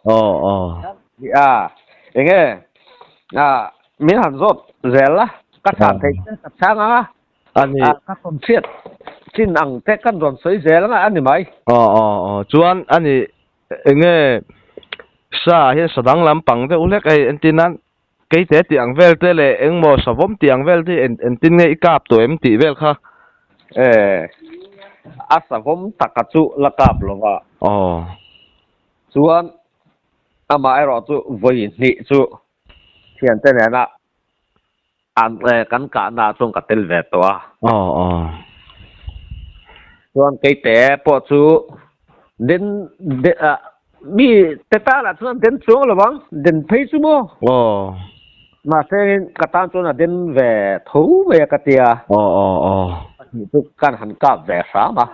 nghe mi hẳn rốt rẻ lá cắt sản thấy cắt sang các con chiết chin ang te kan ron soi zel nga ani mai chuan ani enge sa hi sadang lampang te ulek ai entinan ke te ti ang vel te le engmo savom ti ang vel ti entin nge ikap to em ti vel kha asavom takachu lakap lova chuan ama ai ro chu voi ni chu thian te ne na an kan ka na chung ka tel ve to chuan cái té po chu đến mi te ta la chuan đến xuống là bang đến thấy chu mo mà thế cái ta chuan là đến về thú về cái tia chu kan han ka về sa mà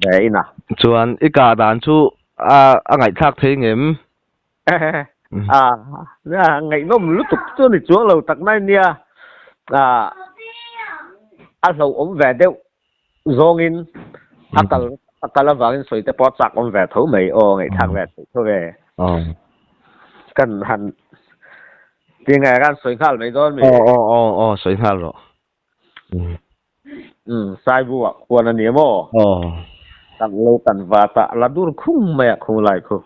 về ina chuan ika dan chu ngai thak thei ngem ngày nom lu tuk chu ni chuan lo tak nai nia lâu ốm về đâu zongin akala vangin soi te pot sak om ve tho mei ngai thak ve tho ve kan han ti ngai kan soi khal mei don mi soi khal ro sai bu kwan ani mo kan lo kan va ta la dur khung me khu lai khu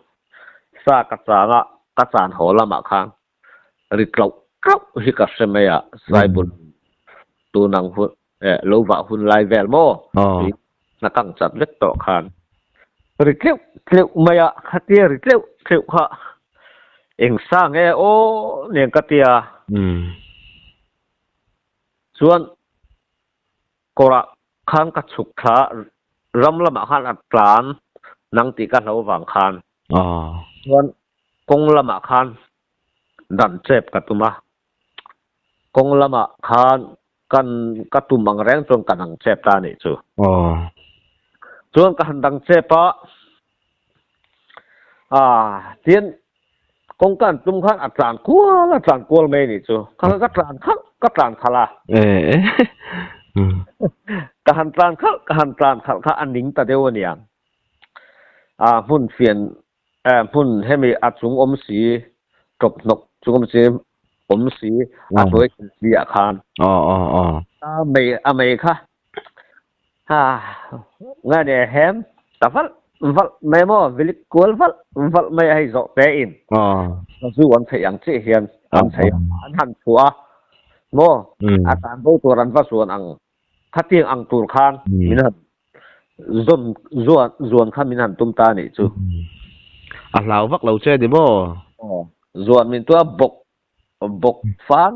sa ka changa ka chan ho lama khang ri klau hi ka semeya sai bun tu nang hu lâu vợ hun lai vel mo na kang chat vek to khan ri kleu maya khatia ri kleu kha eng sa nge o neng katia chuan kora khan ka chuk kha ram lama khan at plan nang ti ka lo wang khan chuan kong lama khan dan chep ka tuma kong lama khan kan katumang reng trong kanang chep ta ni chu chuan ka handang chepa tien kong kan tum khan atlan kual me ni chu ka tlan khala ka han tlan khal kha aning ta deu niang hun fian hun hemi achung om si top nok chung om si om si a toi si a khan mei kha nga ne hem tafal val mai mo vilik kol val mai ai zo te in zu wan thai ang che hian an thai an han phua mo atan bo to ran va suan ang khatiang ang tur khan min han zuan khan min han tum ta ni chu a lau vak lo che di mo zuan min tua bok fan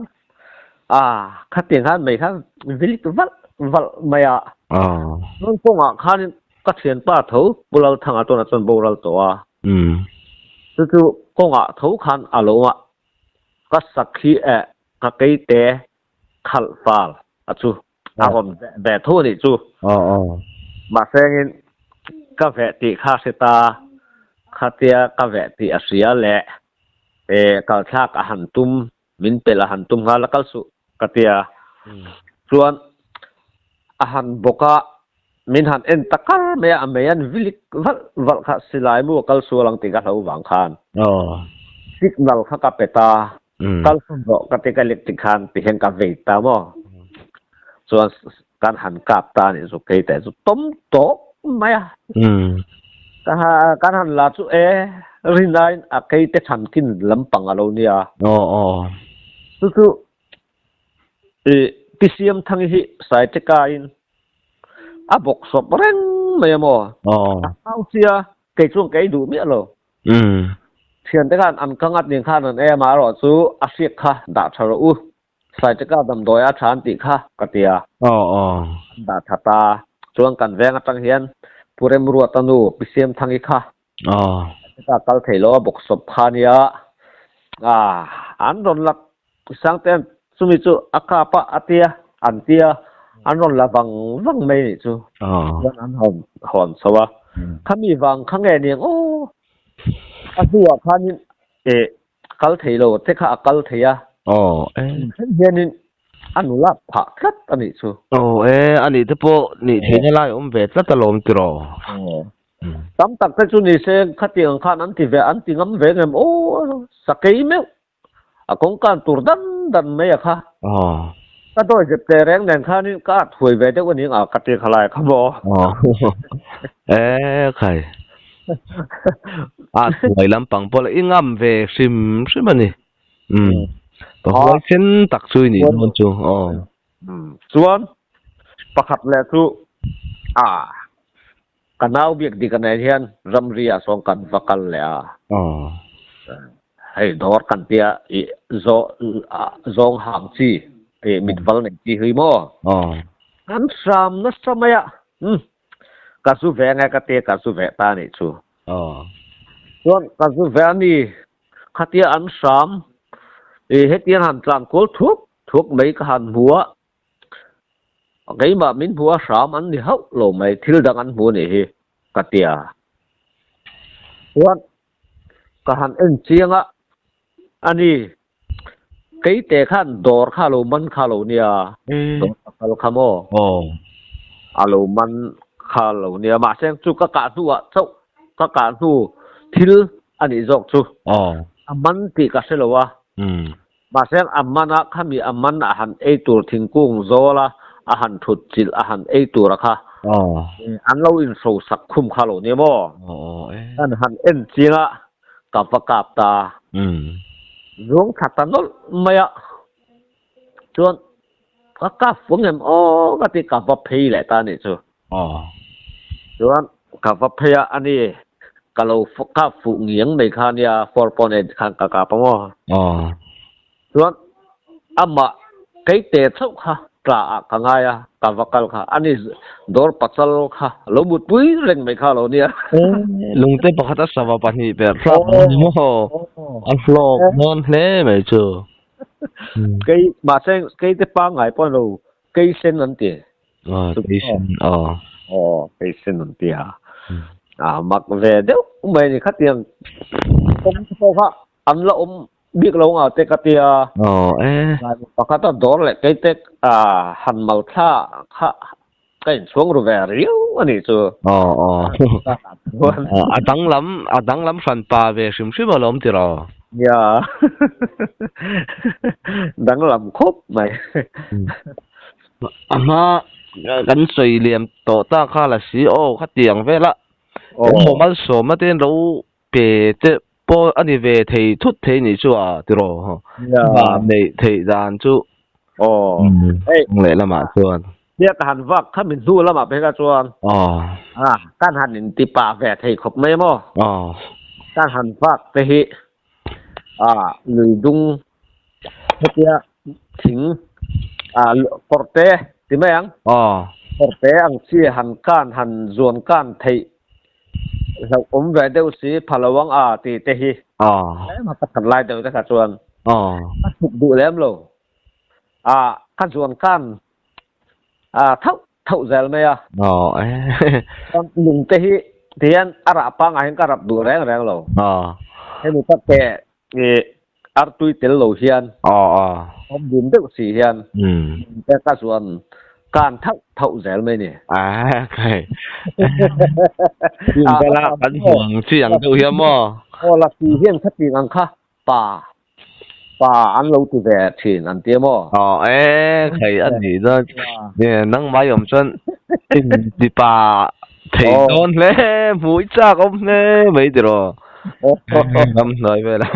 khatiang khan mai khan vilik val mai non ko nga khan ka thian pa tho bulal thanga to na chon boral to chu ko nga tho khan alowa ka sakhi ka kei te khal fal achu aron be tho ni chu ma sengin ka ve ti kha seta khatia ka ve ti asia le kal thak a han tum min pela han tum ha la kal su katia chuan a han boka min han en takar me ameyan vilik val kha silai mu kal su lang ti ka hlo wang khan signal kha ka peta kal su ro ka te ka electric khan ti hen ka ve ta mo chuan kan han kap ta ni su ke te su tom to maya kan han la chu rinlain a ke te chan kin lampang alo nia chu pisiam thang hi sai te ka in a bok sop reng mai mo au sia ke chung ke du mi lo thian te kan an kangat ning khan an ma ro chu a siek kha da tharo u sai te ka dam doya than ti kha katia da thata chuang kan veng atang hian purem ru atanu pisiam thang hi kha ka kal thailo bok sop khania an ron lak sang ten sumi chu akapa atia antia anon la bang mai ni chu an hon sawa khami wang khange ni atua khanin kal thailo te kha akal thaya hianin anula pha khat ani chu ani te po ni thena lai ve tla talom tiro tam tak te chu ni se khatiang khan an ti ve an ti ngam ve ngam sakei me akong kan tur dan me kha ka doi je te reng nen kha ni ka thui ve te wani ka te khalai kha bo khai thui lampang pol ingam ve sim ani to hoi chen tak chui ni mon chu chuan pakhat le chu kanau biak di kan hian ramria song kan vakal le hei dor kan tia zong hang chi mit val nei chi hui mo an sam na samaya ka su ve nga ka te ka su ve ta ni chu chuan ka su ve ni khatia an sam hetian han tlan kol thuk mai ka han bua ma min bua sam an ni hau lo mai thil dang an bu ni hi katia chuan ka han en chianga ani kei te khan dor kha lo man kha lo nia dor kha mo alo man kha lo nia ma seng chu ka tu chau ka tu thil ani jok chu man ti ka se lo wa ma seng amana khami aman a han e tur thingkung zola a han thut chil a han e tur kha an lo in so sak khum kha lo ni mo an han en chinga ka pa kap ta zong khatanol maya chuan ka phung em ka ti ka pa phei le ta ni chu chuan ka pa phei ani ka lo ka fu ngiang nei kha nia 4.8 khan ka pa mo chuan amma kei te chau kha tra ka nga ya ka vakal kha ani dor pachal kha lo but pui reng mai kha lo nia lungte pakhata sawa pani per sa ni mo an flok non hle mai chu kei ma seng kei te pa ngai pon lo kei sen an ti kei sen kei sen an ti mak ve deu mai ni khatiang ko kha an la biết lâu ngào tê katia pakata dor le cái tê han mal tha cái xuống rồi về riu ani chu adang lam san pa ve sim sim alom tiro ya dang lam khop mai ama กันสวยเหลี่ยมโตตาคาละสีโอคเตียงเวละผมบ่มาสมมาเต้นรู้เปเตปออันนี้เวไททุดไทนี่จัวติโรฮะว่าในไทดานจุเอ้ยเลยละมาชวนเรียกหันวักถ้ามันสู้แล้วมาไปก็ชวนการหันอินติปาแวไทครบไหมมั้งการหันวักไปหรือดุงเฮียถึงปอร์เต้ที่ไหมยังปอร์เต้อังชีหันการหันส่วนการไทยเราแวเดวสีพลวังตีเตฮีแล้วมาตัดลายเดียวจะขาดส่วนถูกดูแล้วมั้งขั้นส่วนการเท่าเซลไหมลุงเตฮีเทียนอาราปังอาหิงการรับดูแรงเราให้มีตัดแต่อาร์ตุยเตลโลเฮียนผมยืมเด็กสี่เฮียนแต่ก็ส่วนการเท่าเซลไหมเนี่ยใช่ยืมไปละกันห่วงเสียงเดียวเฮียมั้งละสี่เฮียนชัดจริงอังค่ะป่าอันเราตัวแบบถิ่นอันเตี้ยมั้งใครอันนี้ก็เนี่ยนั่งมาอยู่จนดิป่าถิ่นโดนเลยหมูจ้าก็เนี่ยไม่ดีหรอทำหน่อยไปละ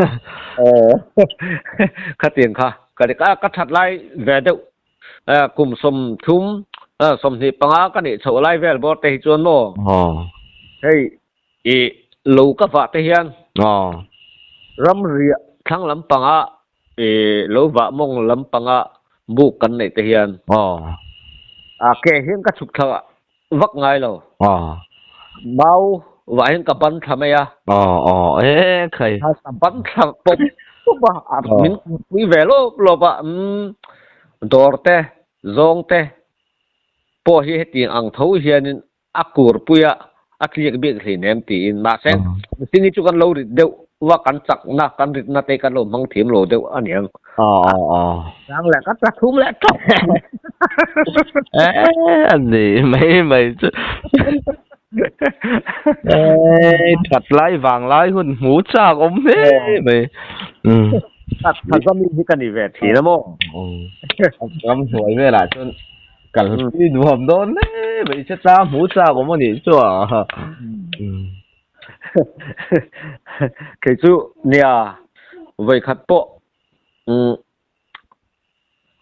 ข้าเตียงค่ะก็เด็กก็ถัดไล่แวดกลุ่มสมทุมสมนิปังก็นี่โชว์ไล่แวดบอเตยจวนโม่เฮ้ยลูกก็ฝากเตียนรำเรียทั้งลำปังลูกว่ามงลำปังบุกกันในเตียนแกเห็นก็ฉุกเฉินวักไงเราเมาว่าเห็นกับบันทำไมใครบันทำปุ๊บว่ามินมีเวลโลบดอร์เตซงเตพอเฮียตีอังทูเฮียนินอักกูร์ปุยอักเลียกเบียกที่เนมตีนมาเซนสิ่งนี้จุกันเราเดียวว่ากันจักนักกันริดนัดเตกันเรามังทีมเราเดียวอันนี้ยังแหละก็จะทุ่มแหละอันนี้ไม่ถัดไล่วางไล่หุ่นหมูจากเนี่ยไม่ถัดก็มีที่กันอีเวทีนะโม่กำสวยเวลาจนกันที่ดูผมโดนเนี่ยไม่ใช่จ้าหมูจากนี่จ้ะคือจู่เนี่ยไว้ขัดโปะ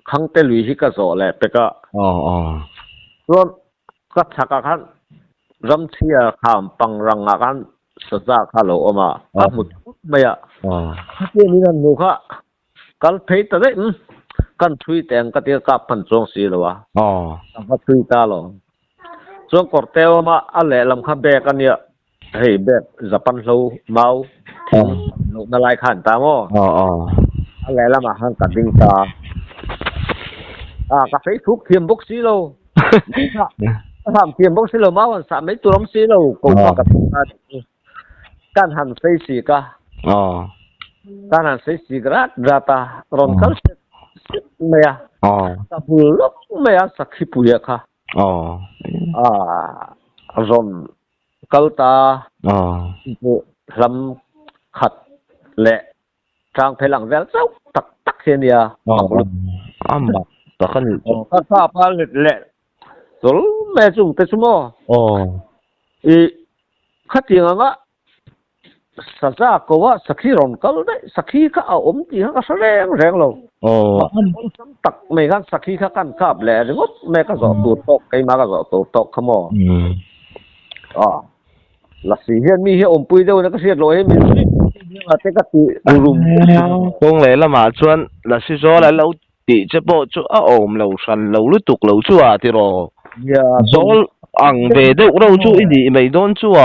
ขังเตลุยที่ก็โสแหละแต่ก็ส่วนก็ชักกันรำเชียข้ามปังรังกันสุดยอดข้าโลออกมาหมดไม่ที่นี่นั่นหนูค่ะกันเพย์แต่ได้กันทวีตแต่งก็เดียกับพันจงสีหรอวะก็ทวีตตาหรอส่วนกอดเตลมาอะไรลำคำแบกันเนี่ยเฮ้ยแบบจะปันโลเมาทิ้งลูกนาลายขันตาโม่อะไรละมาหันกัดดิ้งตากาแฟทุกเทียมบุกสีโลทำเทียมบุกสีโลมาวันสามไม่ตัวล้มสีโลกูมากับการหันเฟสีกะการหันเฟสีกระดาตารอนคัลเมียตะบุลกเมียสักขีปุยค่ะรอนคัลตาลำขัดและทางเพลังเวลเจ้าตักเสียเนี่ยตะขันก็ทราบว่าแหละส่วนแม่จุงเตสโมขัดยังไงสัจจะก็ว่าสักขีรอนก็ได้สักขีก็เอาที่เขาแสดงแรงเราตักไม่กันสักขีกันคาบแหละหรือว่าแม่ก็สอบตัวตกไอ้มาก็สอบตัวตกขโมยละสีเฮียนมีเฮียปุยเดียวนะก็เสียลอยให้มีมาเตก็ตีรุมคงเลยละมาชวนละสิโซแล้วเราตีจะโปจูเราสันเราลุตุกเราชัวที่รอโซอังเบดเราจูอีดีไม่โดนชัว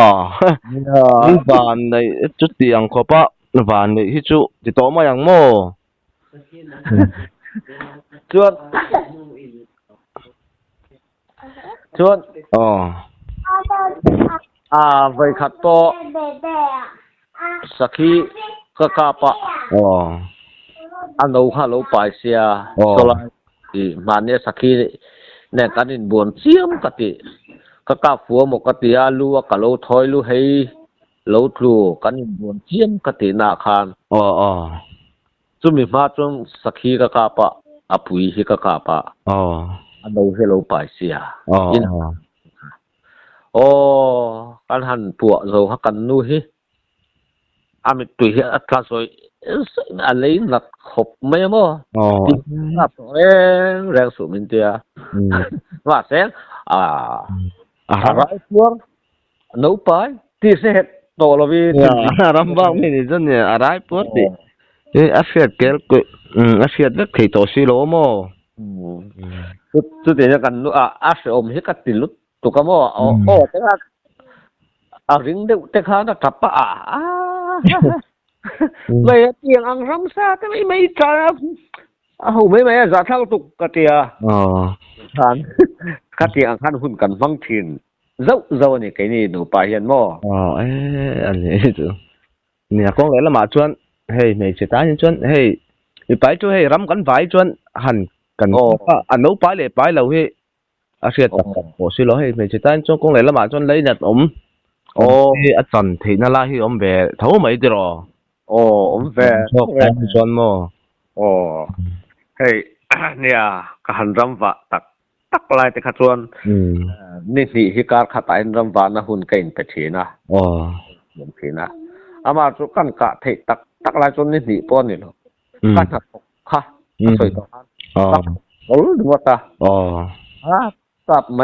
บานในจุดที่อังคบะบานในที่จูที่โตมาอย่างโมชวนไว้ขัดโตสักขีก็กาปะอันเราข้าเราไปเสียโซลามาเนี่ยสักขีเนี่ยกันอินบวนเสียมกติก็กาฟัวหมกติอาลูกะเราถอยลูให้เราทรูกันอินบวนเสียมกตินาคานจุ่มมาจนสักขีก็กาปะอปุยฮิก็กาปะ อันดูให้เราไปเสียโอ้กันหันปัวเราฮักกันนู่นอามิตุยอัตราสวยอันนี้หลักขบไม่มั้งครับแรงสูงมินเตียว่าเสียอะไรพวกนู้ไปที่เสร็จโตแล้ววิรำบากไม่ได้จนเนี่ยอะไรพวกดิอาเซียนเกลก็อาเซียนเล็กที่โตสิโลมั้งสุดเดียวกันอาเซียนให้กันติลุตุกมั้งโอ้แต่ว่าริงเด็กแต่ข้าน่ะทับปะเลยเตียงอังรำซาแต่ไม่จ่าไม่จะเท่าตุกกะเตียท่านกะเตียงท่านหุ่นกันฟังทินเจ้านี่ไงนี่หนูไปเห็นมั้งอันนี้จูเนี่ยก็เลยละมาชวนเฮ้ยไม่ใช่ตาชวนเฮ้ยไปช่วยให้รำกันไปชวนหันกันอันนู้ไปเลยไปแล้วเฮ้ยอาเซียนโอ้สิโลเฮ้ยไม่ใช่ตาชวนก็เลยละมาชวนเลยเนี่ยอาจารย์ที่นั่นล่ะที่เบเท่าไม่ดีหรอเบชอบกันชวนมั้งเฮ้ยเนี่ยการรำวะตักลายแต่ขัดชวนนี่สิฮิการขัดไอ้รำวะนะหุ่นเก่งไปทีนะเหมือนทีนะอามาสุกันกะเทตักลายจนนี่สิป้อนนี่หรอกันหักค่ะสวยต่อตักดูว่าตาตับไหม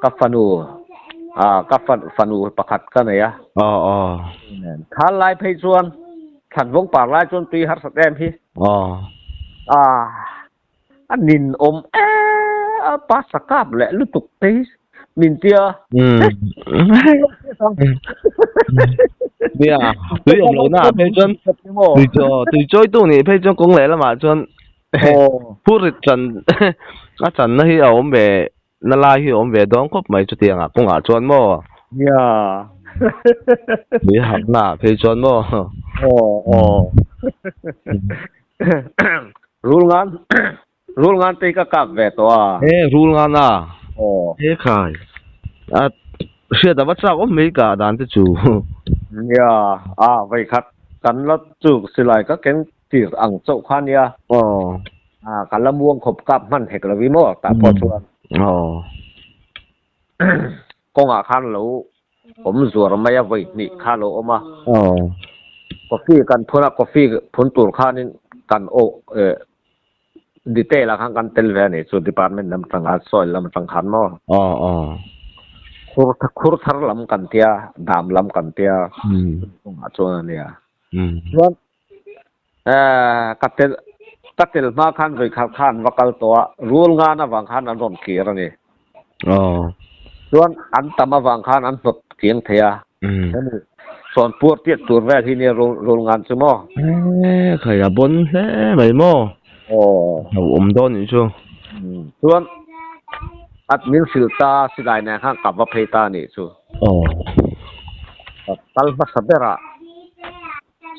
กับฟันูกับฟันูประคัดกันไหนท่านลายเพยชวนท่านวงป่าลายจนปีฮัตสแตมพี่อันนินปัสกาบแหละลุตุกตีมินเตียเนี่ย对我们那配准对最多你配准公来了嘛准ผู้ริจันอาจารย์นี่เอาเบนั่นล่ะที่เอาเบดองก็ไม่จุดเตียงอ่ะคงอาจวนมั้งมีหักหน้าเพจวนมั้งรูลงานตีก็กลับเวตัวรูลงานอ่ะใครเชื่อแต่ว่าเจ้าก็ไม่กล้าดันที่จูไว้คัดกันแล้วจูสิไลก็เก่งตีอังโจ้ขันเนี่ยกันละม่วงขบกับมันเห็กละวิโมแต่พอชวนกงคันรู้ผมสวดไม่เอาไว้นี่ข้ารู้ออกมากาแฟกันพนักกาแฟผลตัวข้านี่กันดิเตละข้างกันเตลเวนี่สุดที่ปานมันนำตั้งอาซอยลำตั้งขันมั้งคุรทารลำกันเตียดามลำกันเตียกงชวนเนี่ยส่วนกัดเตลมาขันโดยขันวักตัวรูลงานวังขันอันรอนเกียร์นี่ส่วนอันตมาวังขันอันสดเกียงเทียส่วนปวดเตี้ยตัวแรกที่นี่โรงงานใช่ไหมใครจะบ่นไม่มั้งเราโดนอยู่ช่วงส่วนอัดมินสิลตาสิได้เนี่ยข้างกับว่าเพตานี่ช่วงตัลมาสับเบระ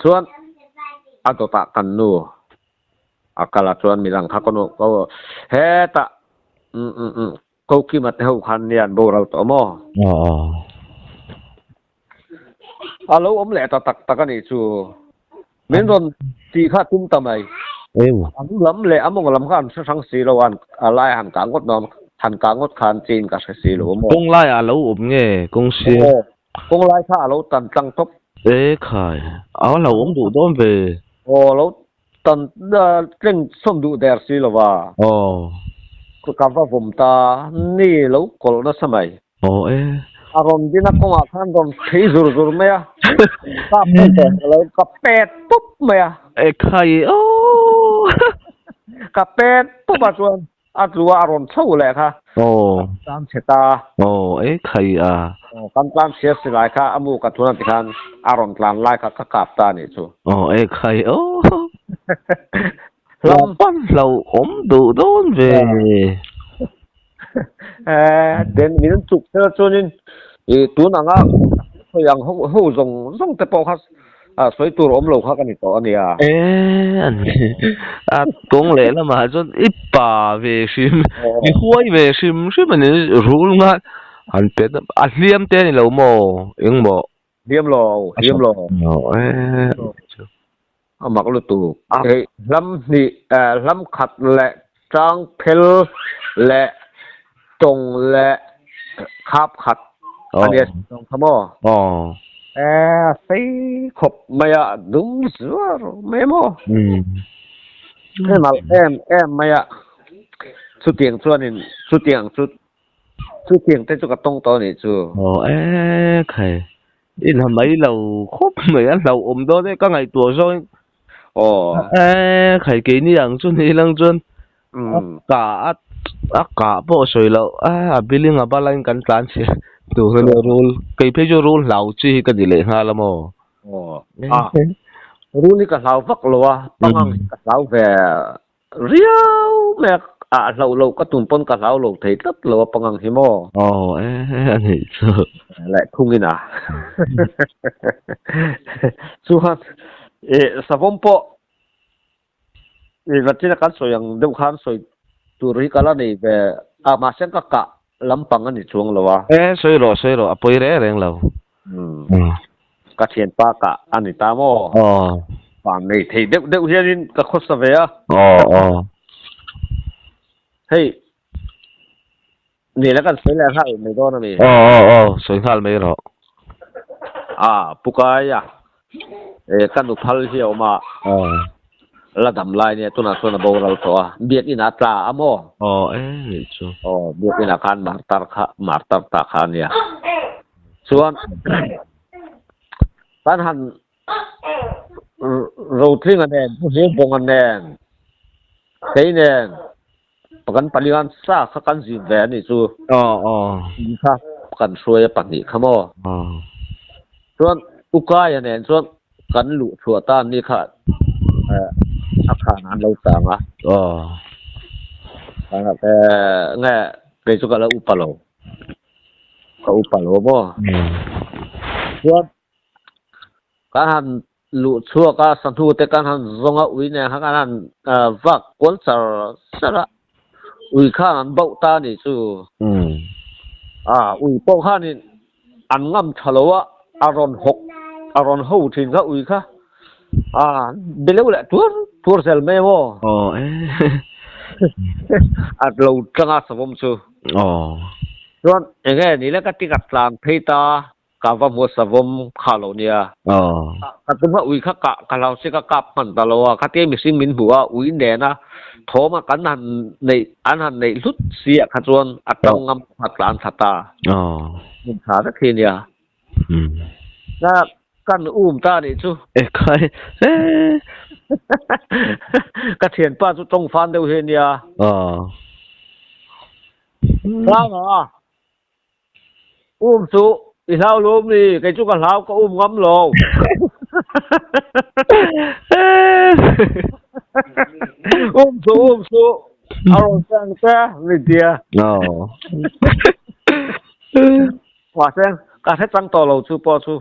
ส่วนอันตัวตะกันนูakal atuan milang hakono ko heta ko kimat ho khanian boral to mo alo le ta tak ani chu min ron ti kha tum tamai anu lam le among lam khan sang si lawan alai han ka ngot nom han ka ngot khan chin ka si lo mo kong lai alo nge kong si kong lai kha alo tan tang top khai alo du don ve loตอนเร่งส้มดูเดร์ซีหรอวะก็กำว่าผมตานี่แล้วกลน่ะสมัยอารมณ์ที่นักกงอาคันรมที่จุดๆไหมอ่ะก็เป็ดแล้วก็เป็ดปุ๊บไหมอ่ะใครก็เป็ดปุ๊บอ่ะส่วนว่าอารมณ์เท่าเลยค่ะตามเชตาใครกันตามเสียสิหลายค่ะอามูกับทุนติคันอารมณ์กลางไล่ค่ะก็กลับตานี่ชัวใครเราปั้นเราดูโดนเวเดินมีน้ำจุกเท่าช่วงนี้ตัวหนังอ่ะอย่างหูส่งแต่พอครับสวยตัวเราเขากันอีกต่อเนี่ยอันนี้ตรงเลยแล้วมาจนอีป่าเวชิมอีห้วยเวชิมใช่ไหมเนี่ยรู้งานอันเป็นอันเลี้ยมเต้นี่เราโมยังโมเลี้ยมรอมักลุตูลำนี่ลำขัดแหละ จางเพลและตรงและคาบขัดอันนี้ตรงขโมสิขบไม่อะดุมสวรไม่โมมาแอมไม่อะสุดเตียงส่วนนี้สุดเตียงแต่จุกตรงตัวนี้จูใครอินทำไมเราคบเหมือนเราอมโดได้ก็ไงตัวซ้อยใครกินอย่างจุนนี่ลังจุนกะพอสวยแล้วบิลลิ่งบาลังกันตันเสียตัวเรื่องรูลใครเพื่อรูลเหล่าจีกันดีเลยฮะละโมรูลนี่ก็เหล่าฟักลัวปังก็เหล่าแบบเรียวแม่เราก็ตุนปนกับเราเทตัดเราปังหิมออันนี้แหละทุ่งนี่นะส่วนสะพมปอรัชนีกันสวยอย่างเดิมคันสวยตุริกาลนี่แบบมาเส้นก็กะลำปังอันนี้ช่วงแล้ววะสวยหรอป่วยแรงเรากะเทียนปากะอันนี้ตามฟังนี่ที่เด็กเฮียนี่ก็คดสเวียเฮ้ยนี่แล้วกันสวยแล้วค่ะไม่โดนนะนี่สวยขั้นไม่หรอปุกายกันอุพัลเหี่ยวมาระดับลายเนี่ยตัวนั้นโบราณตัวเบียดอินาตราอโมเบียดอินาคารมาร์ตาคานเนี่ยส่วนท่านหันเราทิ้งกันแน่ผู้เลี้ยงปงกันแน่ใช่แน่ประกันปริวันซาขกันสิแหวนนี่จูครับประกันช่วยปันนี่ขโมส่วนอุกายเนี่ยส่วนกันหลุดชัวต้านนี่ค่ะอาคารนั้นเราต่างนะครับแต่แง่เป็นสุกแล้วอุปโลก็อุปโลบ่ส่วนการหันหลุดชัวก็สันทุแต่การหันทรงอุยเนี่ยการหันวักกวนสระอุยข้านันเบาตานี่จูอุยเบาข้านี่อันง่ำฉลวะอารอนหูทิ้งก็อุยค่ะเดี๋ยวแหละตัวเซลไม่พอเราจังอาสมชูส่วนอย่างเงี้ยนี่แหละก็ติดกับลานเพตากาวมัวสมข่าวเนี่ยก็ถึงว่าอุยข้ากะเราสิกะกับมันตลอดข้าเตี้ยมีสิ่งมินหัวอุยเนี่ยนะโทรมากันหันในลุดเสียขจรอัตงำหัดลานสตามุนขาสักทีเนี่ยแล้วกันตานี่จูใครกระเทียนป้าจุตรงฟันเดียวเฮียเนี่ยล้างสุอีเท้าล้มนี่ไก่จุกันเท้าก็ง้ำลงสุเอาลงแซงแซ่ไม่เดียว่าแซงการให้ตั้งต่อเราชูปอชู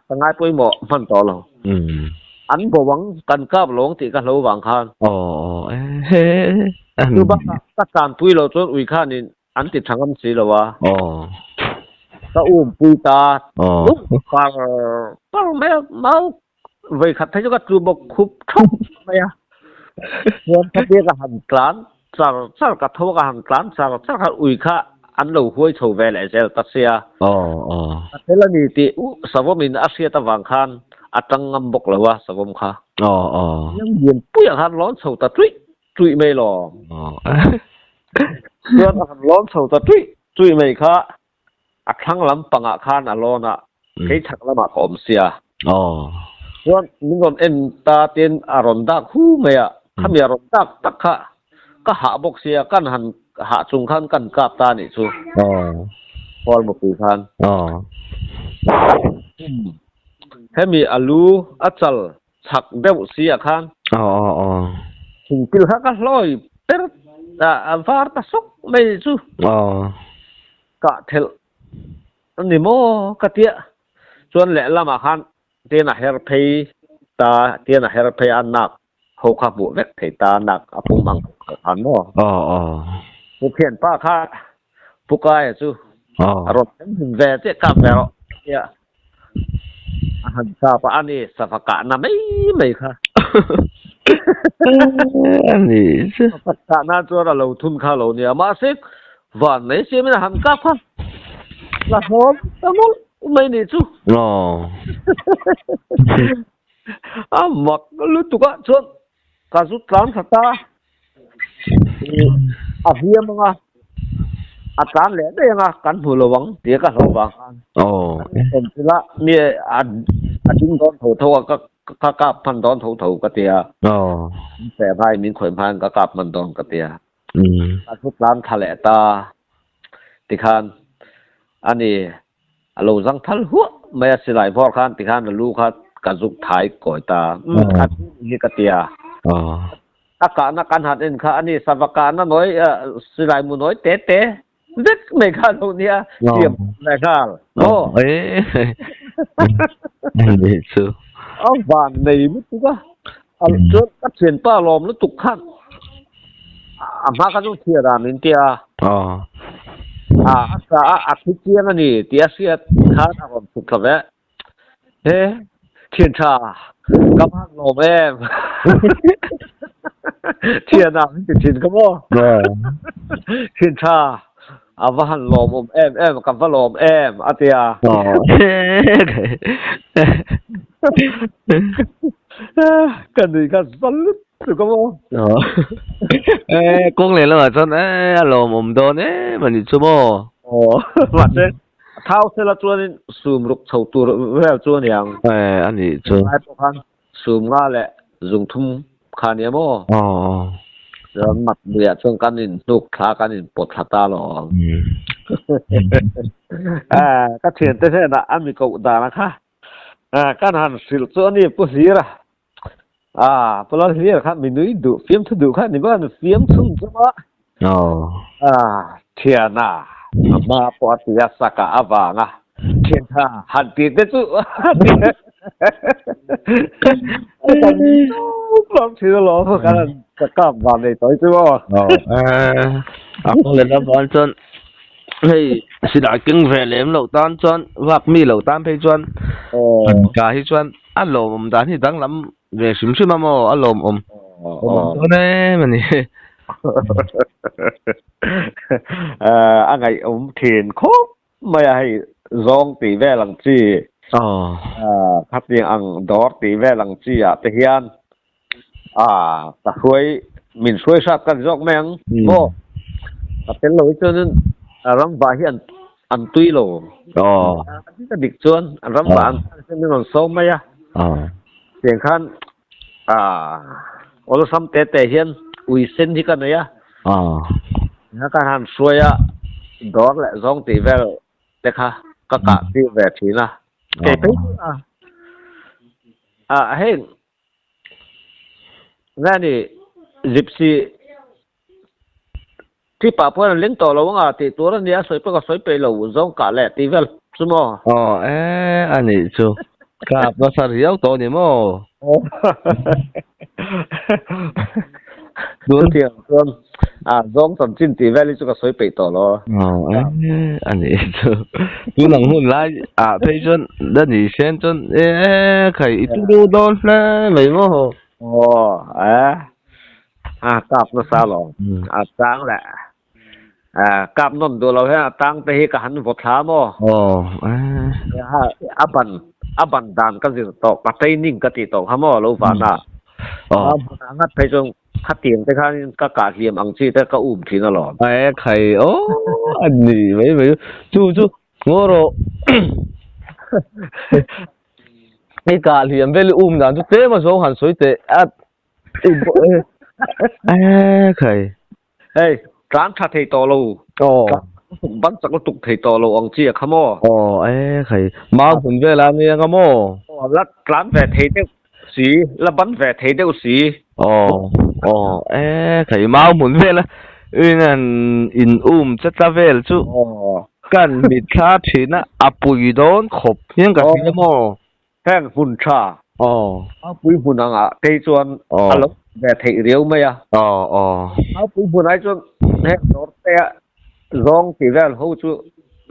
ตั้งง่ายปุ้ยหมอมันต่อเราอันบ่หวังกันกราบหลงติกันเราหวังคานคือบ้าก็การปุ้ยเราจนอุยข้านี่อันติดทางคำสีแล้ววะก็ปุ้ยตาลุกปากไม่เมาเวขัดให้เจ้าก็จูบกคุบทุบไม่อะเงินทะเบียนกับหันกลานสารกับทว่ากับหันกลานสารกับอุยข้าอันเราห้วยโฉวแหล่เซลตัดเสียแต่ละนี่ติสวมินอาเซียตะวังคันอัตังงำบกเลยวะสวมค่ะยังเย็นปุ้ยหันร้อนโฉวตะจุยไม่หรอกเรื่องหันร้อนโฉวตะจุยไม่ค่ะอัดทั้งลำปังอาคารอารอนอ่ะใช้ถักละหมาดอมเสียเรื่องนึกว่าตาเตียนอารอนดักคู่ไม่อ่ะถ้ามีอารอนดักตักค่ะก็หาบกเสียกันหันหาจุงคันกันกาบตานี่ชูพอลมาปีคันให้มีอลูอัจฉริฉักเดวเสียคันถึงปีละก็ลอยเป็ดฟาร์ตสุกไม่ชูกะเทลนี่โมกะเตียส่วนแหละละมาคันเตียนเฮรเพย์ตาเตียนเฮรเพย์อันนักหกขบุเวกเทตานักอภุมังอันโมผู้เขียนป้าค่าผู้กายจูรถถึงแวเจ้ากับแววเนี่ยหันซาปะอันนี้สภากะน่ะไม่ค่ะ อันนี้ซึปัตตานาจัวเราทุนค่าเราเนี่ยมาสิวันไหนสิมันหันกลับฮะละหอมตะมุไม่นี่จูอ๋อมักลุตุกะชวนกะสุตรานสตาเฮียมงะอาจารย์แหละได้ยังกันผู้ระวังเดี๋ยวก็ระวังอ๋อเป็นสิละเนี่ยดิ้งดอนโถก็กะพันดอนโถก็เตียอ๋อแต่ภายมีข่อยพานก็กะมันดอนก็เตียกะสุตรานทะเลตาติคันอันนี้อโลจังทัลหัวไม่สิหลายพอคันติคันลูกคัดกะสุกถ่ายก่อยตาคัดนี่ก็เตียอ๋ออากาศนักการหัดเองค่ะอันนี้สภากาน้น้อยสิหลายหมู่น้อยเตะเด็กไม่ค่ะตรงเนี้ยเทียบนะครับโอ้เอ๊ะนี่ซูเอาบ้านในมุตุกะเอาจนกัดเสียนป้าลอมแล้วตุกขันมาก็ต้องเทียรามินเตียอ๋ออาทิตย์เที่ยงนี่เตียเสียข้าทำสุขแวะเฮ้เทียนชากับพักลมแอมเทียนมันจะชินก็บ่เทียนชาอาวันลมแอมกับว่าลมแอมอาเตียอ๋อกันดีกันสลุดก็บ่อ๋อกงเลยแล้วจนลมโดนมันนี่ซุบ่อ๋อว่าแต่เท้าเสละตัวนี่ซูมลุกเท่าตัวแล้วตัวเนี่ยอันนี้ซุไอ้พวกคันซูมว่าแหละจุงทุ่มคาเนี่ยบ่อ๋อแล้วมัดเบียดช่วงกันนี่ลูกค้ากันนี่ปวดขาตาหรอก็เถียนแต่ๆน่ะอันมีก็อุดานะคะการหันสิลตัวนี้ปุ๊สิระพอเราเรียกครับมีนุ้ยดุเฟียมทุดุค่ะนี่บ้านเฟียมซุ่มซุ่มอ๋อเทียน่ะมาปอติยาสักะอาวางะเทียน่ะหันติเตจุลองชื่อหรอกันจะกลับบ้านในตัวจุบ่ก็เลยแล้วบอลจนเฮ้ยสิได้กินแฟเลมเหล่าตานจนวักมีเหล่าตานไปจนกาให้จนอารมณ์ตานที่ตั้งลำเวชิมชิมาโมอารมณ์ตัวนี้มันนี่อันไงเทียนครบไม่ให้รองตีแวหลังจีคัดเรียงอังดอตีแวหลังจีแต่เฮียนตะช่วยมินช่วยชับกันยกแมงโม่แต่เป็นเลยจนรังบาเฮียนอันตุยโลนี่ก็ดิกจวนรังบาเส้นมันส้มไหมเสียงคันโอลซัมเตะเฮียนอุยเส้นที่กันเนี่ยนักการหันช่วยดอและรองตีแวแต่ค่ะก็กะที่แวทีนะเก็บไปเฮ้ยนั่นนี่จิบซีที่ป่าพวกนั้นเลี้ยงต่อเราว่าติตัวนั้นเนี่ยสวยไปก็สวยไปเรารองกะแหละตีแวสมออันนี้จูครับภาษาเรียวตัวนี่มั้งดูเที่ยงส่วนรองสัมจินตีแวลิจุก็สวยไปต่อรออันนี้จูดูหนังหุ่นไล่เพจนเดินอีเซนจนใครอีตูโดนนะไม่มั้งกลับมาซาหรอจ้างแหละกลับนนดูเราให้ตั้งแต่ให้กันหันบทถามอับันดานก็สิตอกปัตยนิ่งก็ติตอกฮะมอเราฝันงัดไปจงคัดเตียงแต่ข้างก็กาเทียมอังชีแต่ก็อุ้มทีนหรอใครอันนี้ไม่จูงอโรไอ้กาเทียมเวลอุ้มดานทุกเตะมาสองหันสวยเตะใครเฮ้ยร้านทัดไทยต่อเราบันสักตุกไทยต่อเราอังชีอะขโมใครมาผลเวลาเนี่ยขโมแล้วร้านแวดไทยเดียวสีแล้วบันแวดไทยเดียวสีใครมาผลเวลานั่นอินจะเวลจูกันมิดคาทีนะปุยโดนขบยังกับขโมแห้งฝุ่นชาปุยฝุ่นเตยจวนแวดไทยเรียวไหมปุยฝุ่นไอ้จวนแห้งดอเตะรองตีแวลเขาจู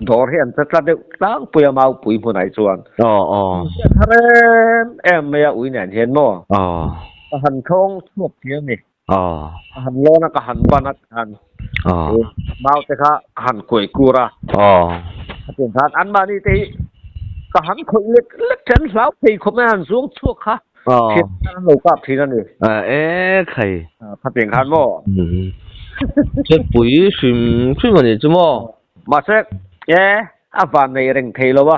ดอเห็นจะเด็กตั้งปุยมาปุยฝุ่นไอ้จวนถ้าเริ่มไม่อุ้ยเนี่ยเห็นมั้ง ก็หันทองทั่วเพียงนี่หันโลนะก็หันบานัดหันเมาแต่ค่ะหันกวยกูระเป็นทานอันมานี่ติก็หันคนเล็กๆฉันสาวพี่คมหันสูงชั่วค่ะเทียนนั้นโลกับทีนั่นนี่ใครถ้าเป็นคันบ่这不是问题怎么มาเสกอาฟานในเร่งเทแล้ววะ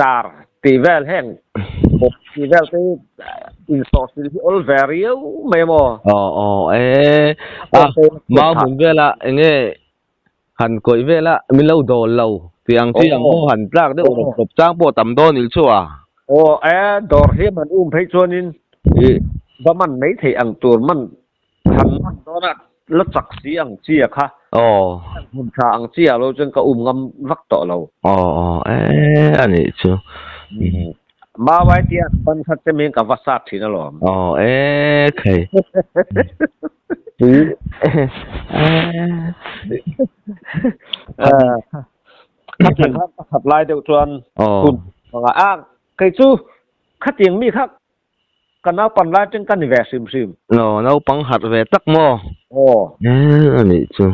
ดาร์ตีเวลแห่งตีเวลที่อินสตอลที่ออลเวรียไม่หมมาหุ่นเวลาเงี้ยหันกอยเวลามีเล่าโดนเล่าที่อังที่อังหันปลากได้กบจ้างปวดต่ำโดนอีกชัวดอร์ที่มันให้ชวนนินว่ามันไม่เทอังตัวมันหันมันตอนนั้นแล้วจักเสียงเจียค่ะหุ่นชาอังเจียเราจนก็งำรักต่อเราอันนี้ชัวมาไว้ที่มันคัดจะมีกับวัสดุที่นั่นหรอใครคัดเองครับขับลายเดียวจวนคุณบอกว่าใครชู้คัดเองมีครับกันเอาปันลายจึงกันแหวซึมเอาปังหัดแหวตักหม้ออันนี้ชัว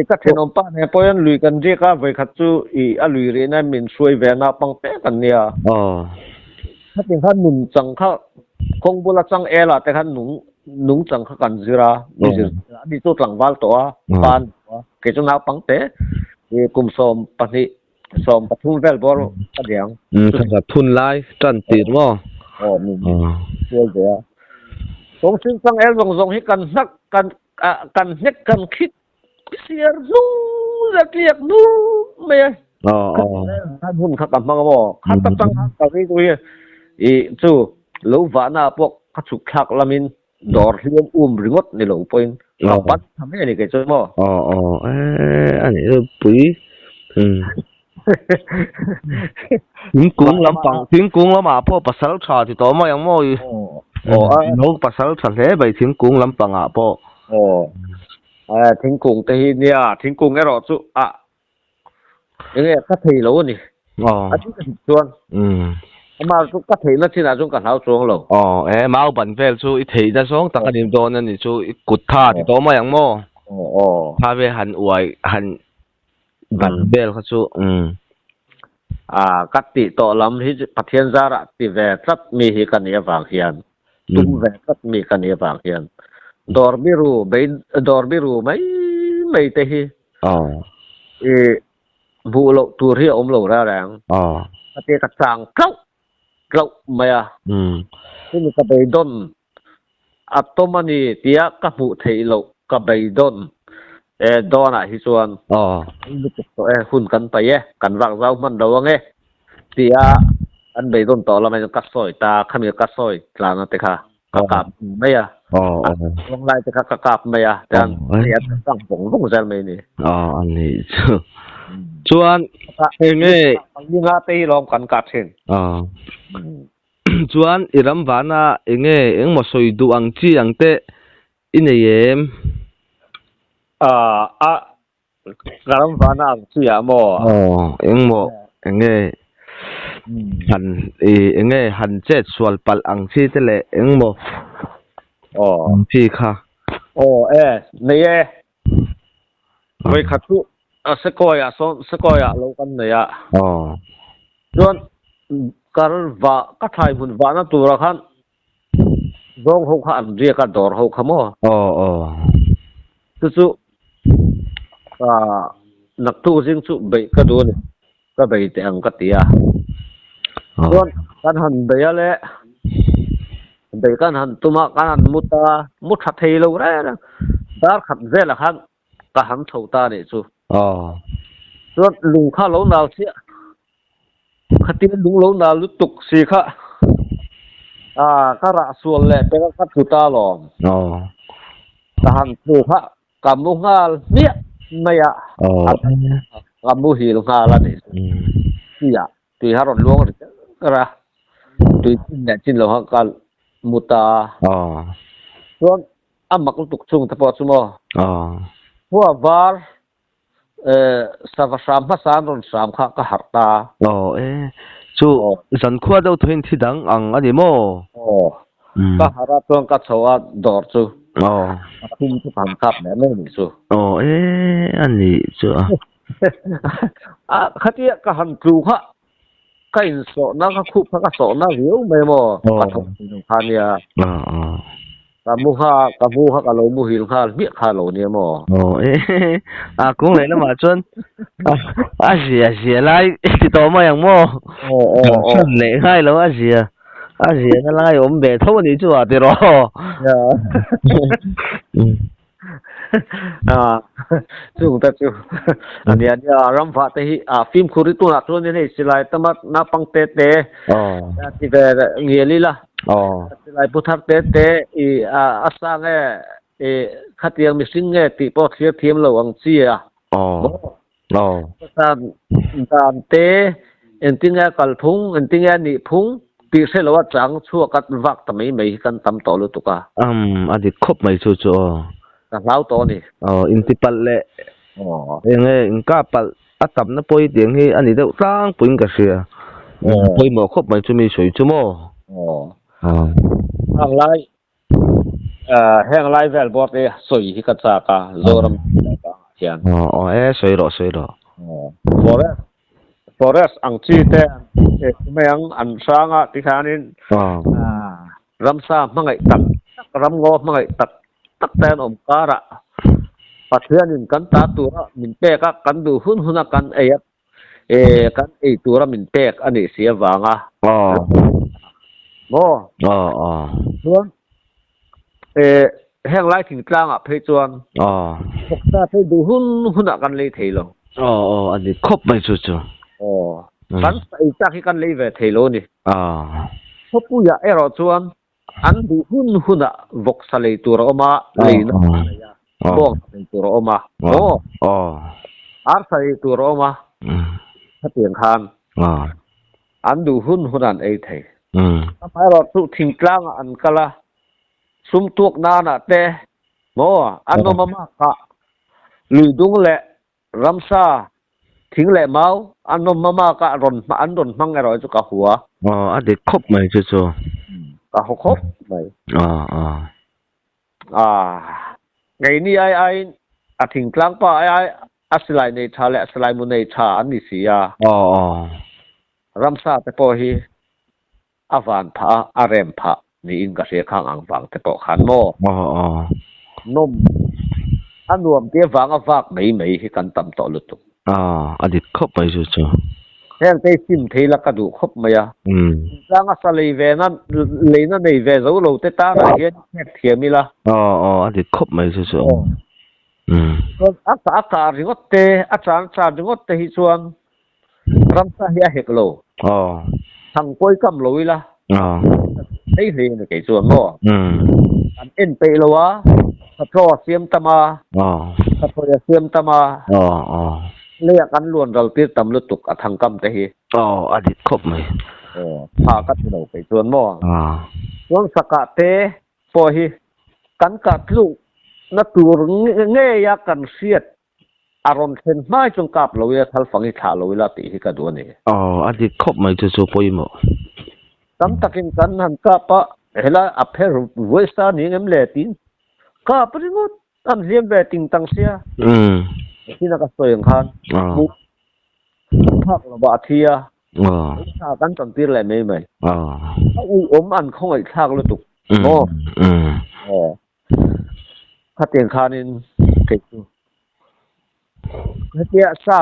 คัดเห็นอมป้าเนี่ยพอยันลุยกันเรียกว่าไปคัดชู้ลุยเรียนมินช่วยแหวนาปังเป๊ะกันเนี่ยถ้าเป็นข้าหนุ่มจังข้าคงบุรักจังล่ะแต่ข้าหนุ่มจังข้ากันจิราดิจุดหลังวัลตัวปานเกจนาปังเตะกุมสมปนิสมปทุนเวลบอลกระเดียงสักทุนไล่จันตีมั้งเชื่อเดียตรงซึ่งจังส่งให้กันนักกันเน็กกันคิดเสียรู้จะเรียกนู้ไม่ท่านหุ่นข้ากันมังบ่ข้าตั้งจังข้าตะกี้ตัวจู่ลูกวานาพวกขัดฉุกขักลามินดอร์เลียมริงดในหลงpointเราปัดทำให้อะไรกันจ้ะมั้งอันนี้ปุ๋ยถึงกุ้งลำปังถึงกุ้งแล้วมาพวกปัสสาวะชาที่ต่อมาอย่างมั่วลูกปัสสาวะชาเสียไปถึงกุ้งลำปังพวกถึงกุ้งแต่เนี่ยถึงกุ้งไอ้รอจู่ยังไงก็ทีรู้นี่อันนี้ก็ส่วนมาจุกก็ทีนั่นที่น่าจุกกันเท้าช่วงเรามาเอาบันเฟลจู่อีทีนั่นช่วงตั้งแต่นิมโดนนั่นนี่จู่กุดท่าที่ต่อมาอย่างมั่วพาไปหันอวยหันบันเฟลเขาจู่กัตติต่อลำที่ปัทเทียนซาระติเวทัดมีเหกันเนียฝากเขียนตุ้มเวทัดมีกันเนียฝากเขียนดอร์บิรูไม่เตะบูโลตัวที่อมโลแรงเตะกระสังเกล้าไม่ที่มีกระเบยดนอัตมันนี่เตียกระบุเทโลกระเบยดนดอนฮิส่วนหุ่นกันไปกันรักเรามันเราไงเตียอันเบยดนต่อแล้วมันกัดซอยตาขมิ้นกัดซอยกลางนั่นเตะค่ะกระกาบไม่ลงไล่เตะค่ะกระกาบไม่แต่เตียตั้งผงลงใจไม่นี่อันนี้ส่วนนี่ยิ่งตีลองกันกัดเช่นส่วนอิรัมวานามาสอยดูอังจีอังเตอินเยี่ยมอิรัมวานาอังจีอะโมโมหันเจ็ดส่วนปัลอังจีเตเลโมพี่ค่ะนี่ไว้ขัดตู้สกอยเรากันเนี่ยส่วนการว่าก็ไทยหุ่นว่านั่นตัวละคันร้องเขาขันเรียกกันดอร์เขาขโมจู่นักตู้ซิงจู่ใบก็ดูนี่ก็ใบแต่อังกัตยาส่วนการหันใบอะไรใบการหันตุมาการหันมุดขัดเทโลอะไรนะดาร์ขัดเจละคันก็หันเท่าตาเนี่ยจู่ส่วนลุงข้าล้มดาวเสียขัดที่ลุงล้มดาวลุตุกสีข้าข้าระส่วนแหละเป็นขัดสุตาหลอมทหารดูข้ากำมุงาเนี่ยไม่กำมุหิลงาละนี่เสียตีหารถล้วงก็ระตีเนี่ยจินเราการมุตาส่วนมักลุตุกชุ่งทพอชุมหัวบาร์สาวสามภาษาโนนสามข้าก็หักตาช chu zan khua do thuin thi dang ang ani mo ka hara tong ka chawa dor chu thum chu pan kap ne ni chu ani chu khatia ka han chu kha ka in so na ka khu ka so na riu me mo ka thong ni khania ka mu ha ka lo mu hil kha mi kha lo ni mo kung le la ma chon a lai ti to ma yang mo le hai lo a na lai om be tho ni chu a ti ro chung ta chu ania ram fa te hi film khuri tu na tu ni silai tamat na pang te ti ve ngi li la silai puthar te I asang khatiang mi sing ti po thia thiam lo ang chi tan te entinga kalphung entinga ni phung pi se lo chang chu kat wak tamai mai kan tam to lu tu ka adi khop mai chu chu ka lau to ni intipal le enge inka pal atam na poi tiang hi ani deuh tlang puin ka sia poi mo khop mai chu mi soi chu mo hang lai vel bot e soi hi ka cha ka zoram ka hian soi ro forest ang chi te mayang an sanga ti khanin ramsa mangai tak ram ngo mangai tak ten om kara pathianin kan ta tura min pe ka kan du hun kan kan tura min pek ani sia wanga mo chuan heng lai thing tlang phei chuan ta phei du hun kan le theilo ani khop mai chu kan sai ta ki kan le ve theilo ni khopu ya ero chuan an du hun vok sale tura oma leina bok tura oma ar sai tura oma thatiang khan an du hunan ei thei pa ro tu thing tlang an kala sum tuk na te mo an no mama ka lui dung le ramsa thing le mau an no mama ka ron mang ero chu ka huwa ade khop mai chu ka khop mai ngai ni ai a thing tlang pa ai asilai nei tha le asilai mu nei tha an ni sia ramsa te po hi avan pha arem pha ni in ka se khang ang wang te po khan mo nom anuam te wang awak mei hi kan tam to lutu adi khop mai chu heng te sim theila ka du khop maya langa salei ve na leina nei ve zo lo te ta na hian thiamila adi khop mai chu aka ringot te achan ringot te hi chuan ramsa hi a hek lo thang koi kam loila ei he ne ke chuan mo an en pe lo wa patro siam tama patro siam tama le kan luan ral tir tam lu tuk athang kam te hi adi khop mai pha ka lo ke chuan mo chuan saka te po hi kan ka tlu na tur nge ya kan siat aron then mai chung kap lo ya thal fangi tha lo la ti hi ka do ni adi khop mai chu poi mo tam takin kan han ka pa hela apher voista ni ngem le tin ka pringot an liam ve ting tang sia sina ka soyang khan phak lo ba thia sa kan tam tir le mai om an khong ai thak lu tuk mo khatien khanin ke tu khatia sa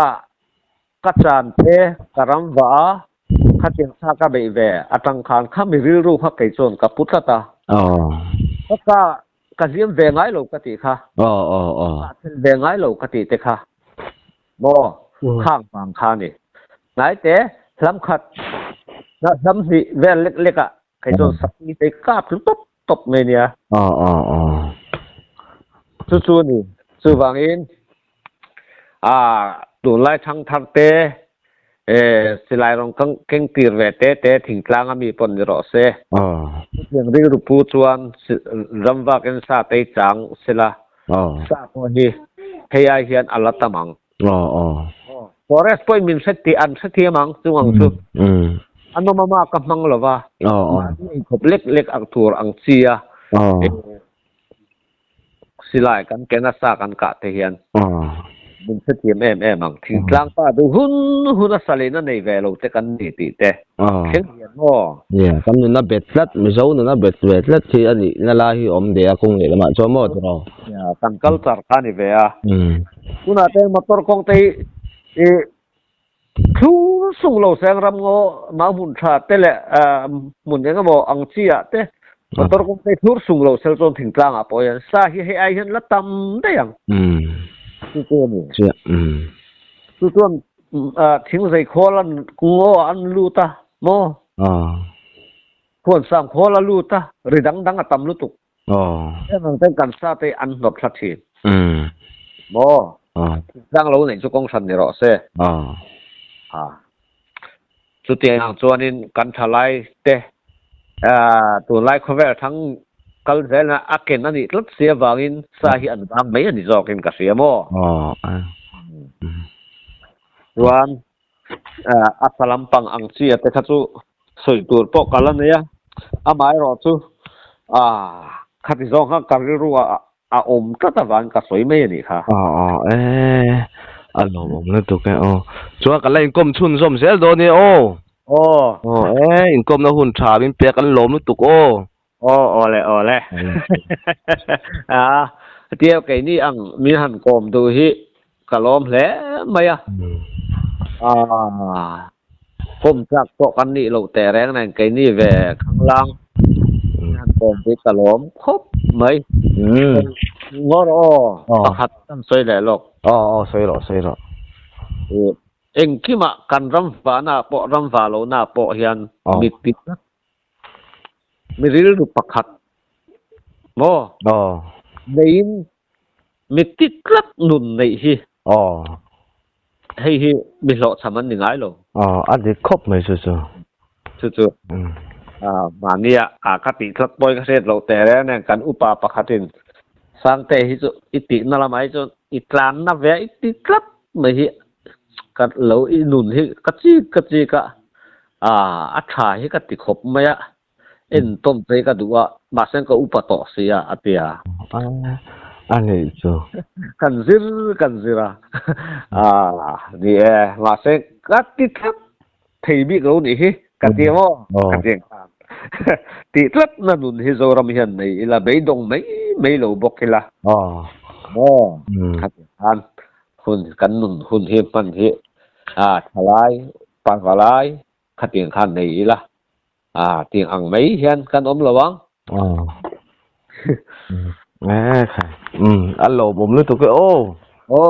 kachan te karam wa khatien sa ka be ve atang khan kham ri ru kha ke chon ka putata ka ziam ve ngai lo ka ti kha ve ngai lo ka ti te kha mo khang bang kha ni ngai te lam khat na lam si ve lek a ke chon sakni te kap top me nia chu ni chu wangin tu lai thang thang te silai rong keng tir ve te thing tlang ami pon ro se yang ri ru pu chuan ramwa ken sa te chang sila sa ko hi hei hian alatamang forest point min set ti an set ti mang chuang chu อันนั้นมากำลังหรอวะขบเล็กอักทัวร์อังเซียสิไลกันแกนัสซากันกะเทียนมันเสียมมังทิ้งกลางป่าดูหุ่นสเลนั่นในเวลแต่กันนี่ติเตเข่งเหียนโอ้เนี่ยคำนึงน่ะเบ็ดลัดไม่เจ้าน่ะเบ็ดลัดที่อันนี้นั่นล่ะที่อมเดียคงเลยละมาจอมอดเราเนี่ยกันกัลตาร์กันนี่เวียคุณอาเตมาตอร์คงเตครูส่งเราแสงรำงอมาหมุนชาเตละหมุนยังก็บอกอังเซียเตมาตอร์คงเตครูส่งเราเซลจนถึงกลางอ่ะปอยสาเหตุไอ้เห็นละตั้มได้ยังตัวนี่ตัวทิ้งใส่คอลันกูอันลูตาโมควรสร้างคอลันลูตาหรือดังอ่ะตั้มลุตุกแต่มันเป็นการซาเตอันดอกชัดเจนโมดังเราเนี่ยจุกงชันนี่รอเซ่สุดที่อย่างตัวนี้กันทลายเตตัวไล่คนแวทั้งกัลเซนอาเกนนั่นนี่รัสเซียบางินสาเหตุบางไม่อันนี้จอกินกับเสียโมวันอัสลัมปังอังเซียแต่ถ้าจู่สวยตัวปกกันเนี่ยอาไม่รอจู่ขัดที่สองข้างการรู้ว่าอมก็ตะวันกับสวยไม่นี่ค่ะอันหลงนั่นตัวแกชัวกันเลยก้มชุนส้มเสียโดนนี่ก้มแล้วหุ่นชาเป็นเปียกันหลมนั่นตุกเลยเที่ยวไก่นี่อังมีหันกลมดูฮิกะล้อมแหละไม่ผมจากเกาะกันนี่เราแต่แรงนั่นไก่นี่แหวกข้างล่างหันกลมที่กะล้อมครบไหมงอประคัดตั้งสวยแหละลูกสวยหรอเอ็งขี้มากันรำฟ้าหน้าเปาะรำฟ้าเราหน้าเปาะเฮียนมีติดไม่รู้ประคัดโม่ในมีติดลักหนุนในที่ให้มีหลอดสามันหนึ่งไอ้หรออันนี้ครบไหมจู่มาเนี่ยคติลักปอยเกษตรเราแต่แล้วเนี่ยกันอุปาประคัดินสร้างแต่ที่จุอิตินั่นละไหมจนอิตรานนับแวอิติลักไม่ที่กันเราอิหนุนที่กจีกะอัฐาที่กติครบไหมเอ็นต้มใจก็ดูว่ามาเส้นก็อุปต่อเสียอาเตียอันนี้จู่กันซิระนี่มาเส้นก็ติดครับที่บิ๊กเรานี่กันเดียวกันเดียงติดลัดนั่นนุ่นที่โซรามเห็นนี่ละไม่ดงไม่หลบกละครับอันหุ่นกันนุ่นหุ่นเฮมันเฮทลายปันฟลายขัดเตียงขันนี่ละเตียงอังไม่เห็นกันระวังค่ะอันหลบผมรู้ตัวก็โอ้